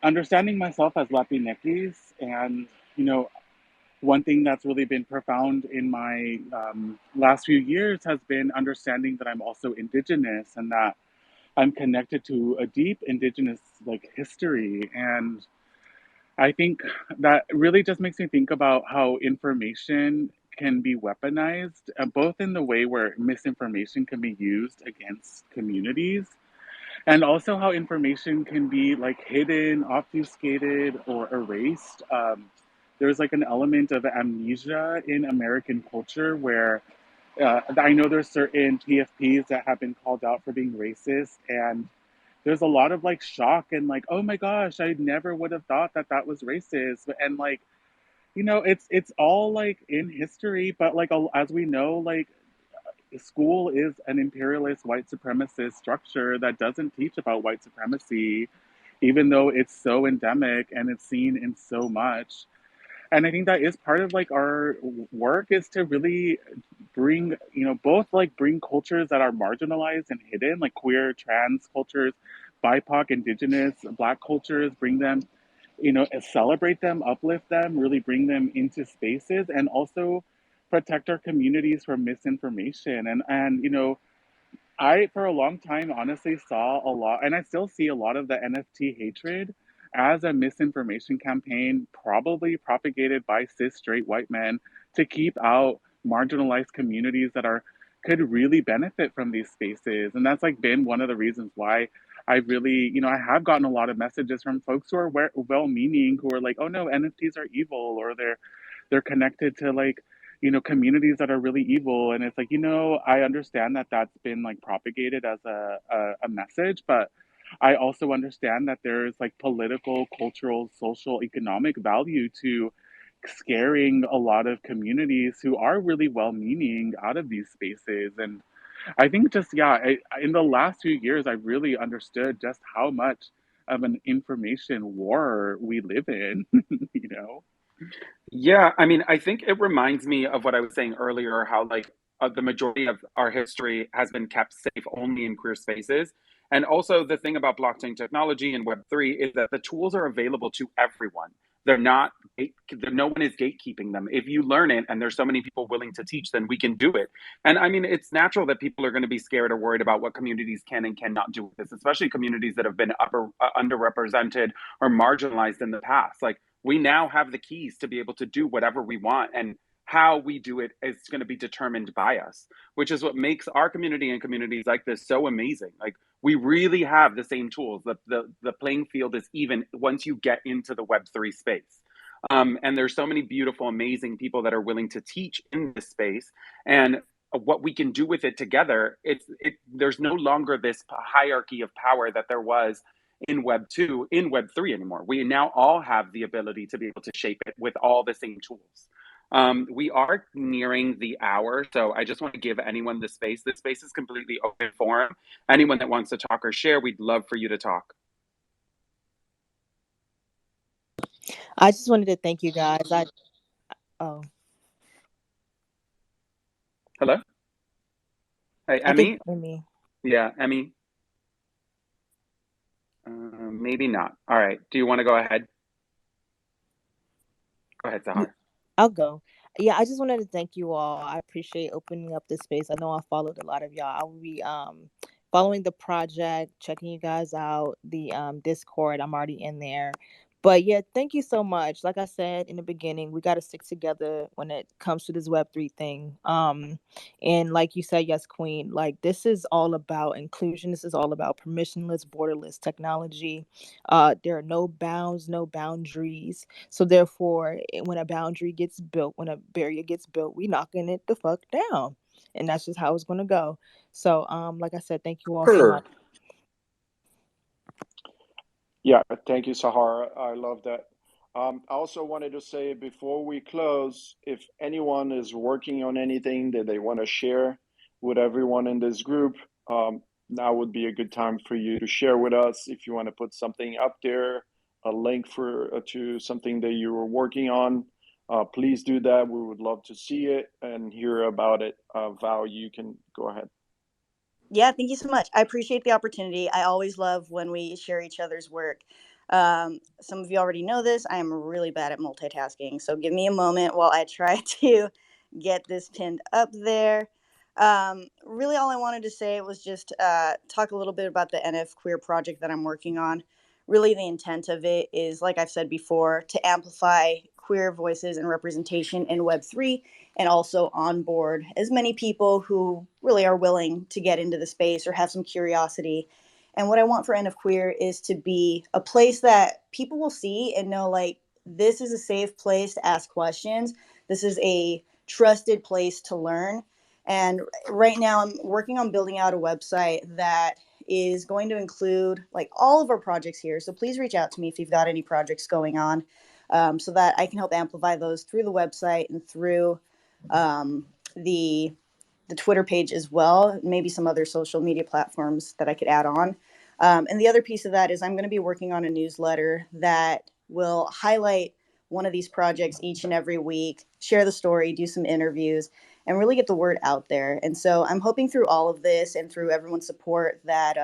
understanding myself as Latinx, and you know, one thing that's really been profound in my last few years has been understanding that I'm also Indigenous and that I'm connected to a deep Indigenous like history. And I think that really just makes me think about how information can be weaponized, both in the way where misinformation can be used against communities, and also how information can be like hidden, obfuscated, or erased. there's like an element of amnesia in American culture where I know there's certain PFPs that have been called out for being racist, and there's a lot of like shock and like, oh my gosh, I never would have thought that that was racist, and like, it's all like in history, but like as we know, like school is an imperialist white supremacist structure that doesn't teach about white supremacy, even though it's so endemic and it's seen in so much. And I think that is part of like our work is to really bring, both like bring cultures that are marginalized and hidden, like queer, trans cultures, BIPOC, indigenous, black cultures, bring them, celebrate them, uplift them, really bring them into spaces, and also protect our communities from misinformation. And I, for a long time, honestly saw a lot, and I still see a lot of the NFT hatred as a misinformation campaign, probably propagated by cis straight white men to keep out marginalized communities that could really benefit from these spaces. And that's like been one of the reasons why I really, I have gotten a lot of messages from folks who are well-meaning, who are like, "Oh no, NFTs are evil," or they're connected to like communities that are really evil. And it's like, I understand that that's been like propagated as a message, but I also understand that there's like political, cultural, social, economic value to scaring a lot of communities who are really well-meaning out of these spaces. And I think just, yeah, in the last few years, I really understood just how much of an information war we live in, you know? Yeah, I mean, I think it reminds me of what I was saying earlier, how like the majority of our history has been kept safe only in queer spaces. And also the thing about blockchain technology and Web3 is that the tools are available to everyone. They're not, no one is gatekeeping them. If you learn it and there's so many people willing to teach, then we can do it. And I mean, it's natural that people are going to be scared or worried about what communities can and cannot do with this, especially communities that have been underrepresented or marginalized in the past. Like, we now have the keys to be able to do whatever we want, and how we do it is going to be determined by us, which is what makes our community and communities like this so amazing. Like, we really have the same tools. The playing field is even once you get into the Web3 space. And there's so many beautiful, amazing people that are willing to teach in this space. And what we can do with it together, there's no longer this hierarchy of power that there was in Web 2, in Web 3 anymore. We now all have the ability to be able to shape it with all the same tools. We are nearing the hour, so I just want to give anyone the space. This space is completely open forum. Anyone that wants to talk or share, we'd love for you to talk. I just wanted to thank you guys. Oh, Hello? Hey, I think Emmy? Amy. Yeah, Emmy? Maybe not. All right. Do you want to go ahead? Go ahead, Sahar. I'll go. Yeah, I just wanted to thank you all. I appreciate opening up this space. I know I followed a lot of y'all. I will be following the project, checking you guys out, the Discord. I'm already in there. But yeah, thank you so much. Like I said in the beginning, we got to stick together when it comes to this Web3 thing. And like you said, yes, Queen, like this is all about inclusion. This is all about permissionless, borderless technology. There are no bounds, no boundaries. So therefore, when a boundary gets built, when a barrier gets built, we knocking it the fuck down. And that's just how it's gonna go. So like I said, thank you all so much. Yeah, thank you, Sahara. I love that. I also wanted to say before we close, if anyone is working on anything that they want to share with everyone in this group, now would be a good time for you to share with us. If you want to put something up there, a link to something that you were working on, please do that. We would love to see it and hear about it. Val, you can go ahead. Yeah, thank you so much. I appreciate the opportunity. I always love when we share each other's work. Some of you already know this. I am really bad at multitasking. So give me a moment while I try to get this pinned up there. Really, all I wanted to say was just talk a little bit about the NF Queer project that I'm working on. Really, the intent of it is, like I've said before, to amplify queer voices and representation in Web3, and also onboard as many people who really are willing to get into the space or have some curiosity. And what I want for End of Queer is to be a place that people will see and know, like, this is a safe place to ask questions. This is a trusted place to learn. And right now, I'm working on building out a website that is going to include like all of our projects here. So please reach out to me if you've got any projects going on, so that I can help amplify those through the website and through the Twitter page as well, maybe some other social media platforms that I could add on. And the other piece of that is I'm going to be working on a newsletter that will highlight one of these projects each and every week, share the story, do some interviews, and really get the word out there. And so I'm hoping through all of this and through everyone's support that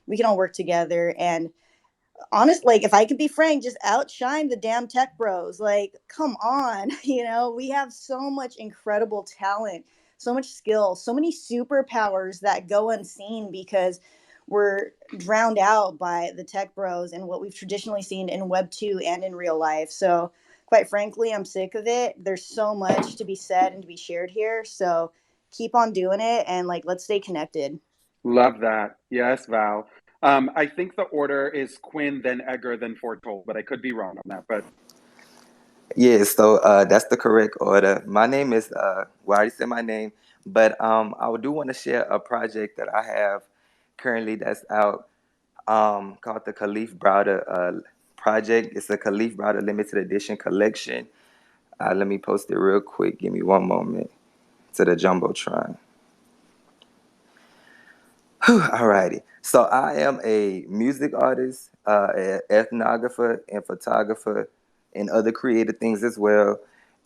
we can all work together and honest, like if I could be frank, just outshine the damn tech bros. Like, come on, we have so much incredible talent, so much skill, so many superpowers that go unseen because we're drowned out by the tech bros and what we've traditionally seen in Web 2 and in real life. So, quite frankly, I'm sick of it. There's so much to be said and to be shared here. So, keep on doing it and like let's stay connected. Love that. Yes, Val. I think the order is Quinn, then Edgar, then Foretold, but I could be wrong on that. But Yeah, so that's the correct order. My name is well, I already said my name, but I do want to share a project that I have currently that's out called the Khalif Browder project. It's a Khalif Browder limited edition collection. Let me post it real quick. Give me one moment to the Jumbotron. Alrighty. So I am a music artist, ethnographer, and photographer, and other creative things as well.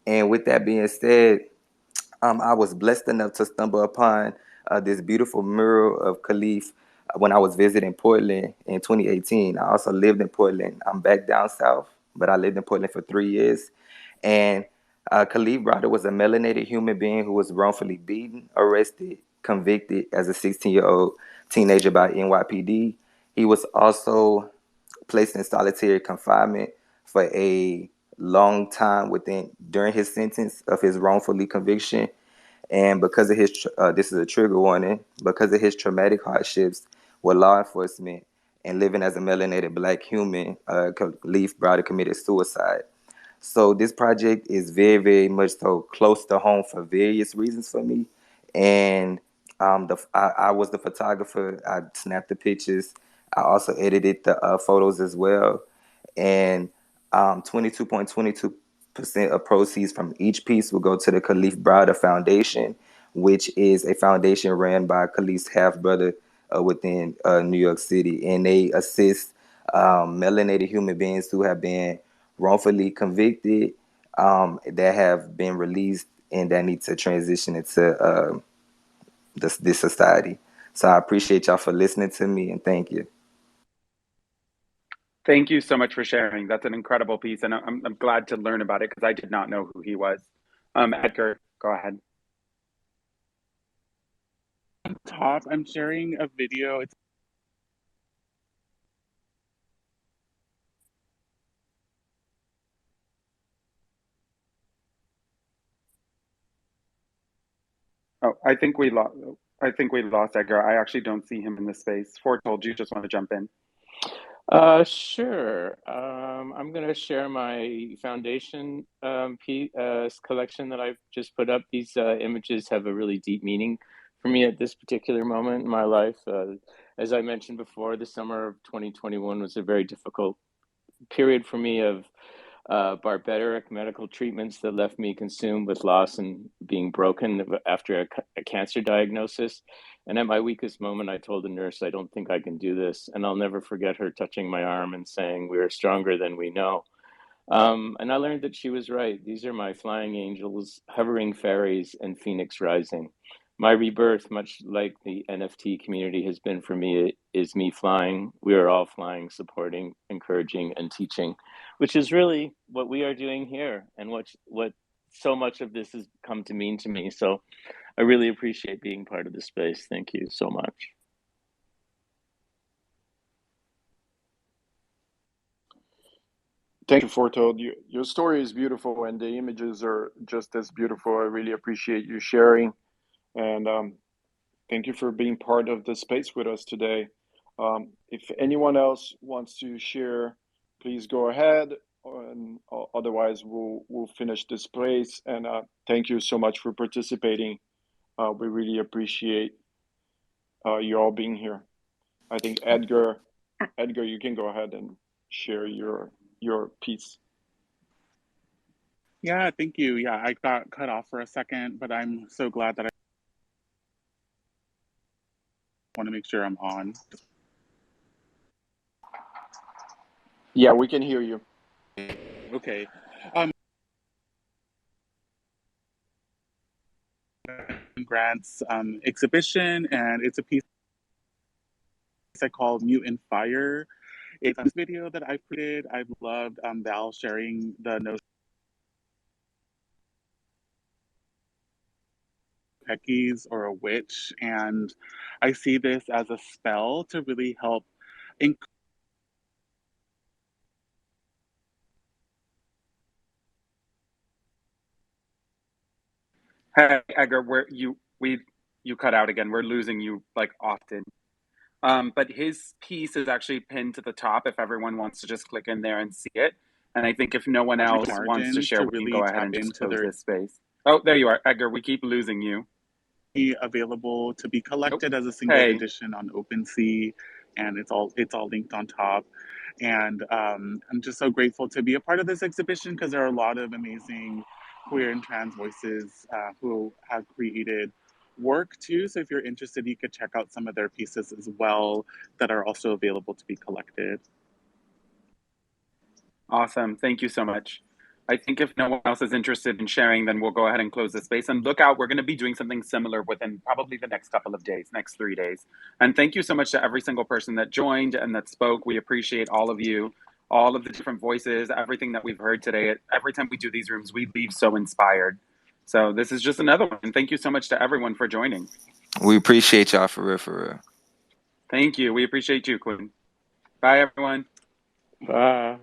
And with that being said, I was blessed enough to stumble upon this beautiful mural of Khalif when I was visiting Portland in 2018. I also lived in Portland. I'm back down south, but I lived in Portland for 3 years. And Khalif Browder was a melanated human being who was wrongfully beaten, arrested, convicted as a 16-year-old teenager by NYPD. He was also placed in solitary confinement for a long time during his sentence of his wrongfully conviction. And because of his, this is a trigger warning, because of his traumatic hardships with law enforcement and living as a melanated black human, Khalif Browder committed suicide. So this project is very, very much so close to home for various reasons for me. And I was the photographer. I snapped the pictures. I also edited the photos as well. And 22.22% of proceeds from each piece will go to the Khalif Browder Foundation, which is a foundation ran by Khalif's half brother within New York City. And they assist melanated human beings who have been wrongfully convicted, that have been released, and that need to transition into this society. So I appreciate y'all for listening to me, and thank you. thank you so much for sharing. That's an incredible piece, and I'm glad to learn about it because I did not know who he was. Edgar, go ahead. Top, I'm sharing a video. It's Oh, I think we lost. I think we lost Edgar. I actually don't see him in the space. Foretold, you just want to jump in? Sure. I'm going to share my foundation collection that I've just put up. These images have a really deep meaning for me at this particular moment in my life. As I mentioned before, the summer of 2021 was a very difficult period for me of barbaric medical treatments that left me consumed with loss and being broken after a cancer diagnosis. And at my weakest moment, I told the nurse, I don't think I can do this. And I'll never forget her touching my arm and saying, we're stronger than we know. And I learned that she was right. These are my flying angels, hovering fairies, and phoenix rising. My rebirth, much like the NFT community has been for me, is me flying. We are all flying, supporting, encouraging, and teaching, which is really what we are doing here, and what so much of this has come to mean to me. So I really appreciate being part of this space. Thank you so much. Thank you, Foretold. Your story is beautiful, and the images are just as beautiful. I really appreciate you sharing, and thank you for being part of the space with us today. If anyone else wants to share, please go ahead. and otherwise we'll finish this place. And thank you so much for participating. We really appreciate you all being here. I think Edgar, you can go ahead and share your piece. Yeah, thank you. Yeah, I got cut off for a second, but I'm so glad that I want to make sure I'm on. Yeah, we can hear you. Okay. Grant's exhibition, and it's a piece I call Mutant Fire. It's a video that I've created. I've loved Val sharing the notion of Peckies or a witch, and I see this as a spell to really help Hey, Edgar, you cut out again. We're losing you like often. But his piece is actually pinned to the top if everyone wants to just click in there and see it. And I think if no one else wants to margins share, to we can really go ahead tap and just into close their this space. Oh, there you are, Edgar. We keep losing you. available to be collected as a single Hey. edition on OpenSea, and it's all linked on top. And I'm just so grateful to be a part of this exhibition because there are a lot of amazing queer and trans voices who have created work too. So if you're interested, you could check out some of their pieces as well that are also available to be collected. Awesome. Thank you so much. I think if no one else is interested in sharing, then we'll go ahead and close the space. And look out, we're going to be doing something similar within probably the next couple of days, next 3 days. And thank you so much to every single person that joined and that spoke. We appreciate all of you, all of the different voices, everything that we've heard today. Every time we do these rooms, we leave so inspired. So this is just another one. And thank you so much to everyone for joining. We appreciate y'all for real, for real. Thank you. We appreciate you, Quinn. Bye, everyone. Bye.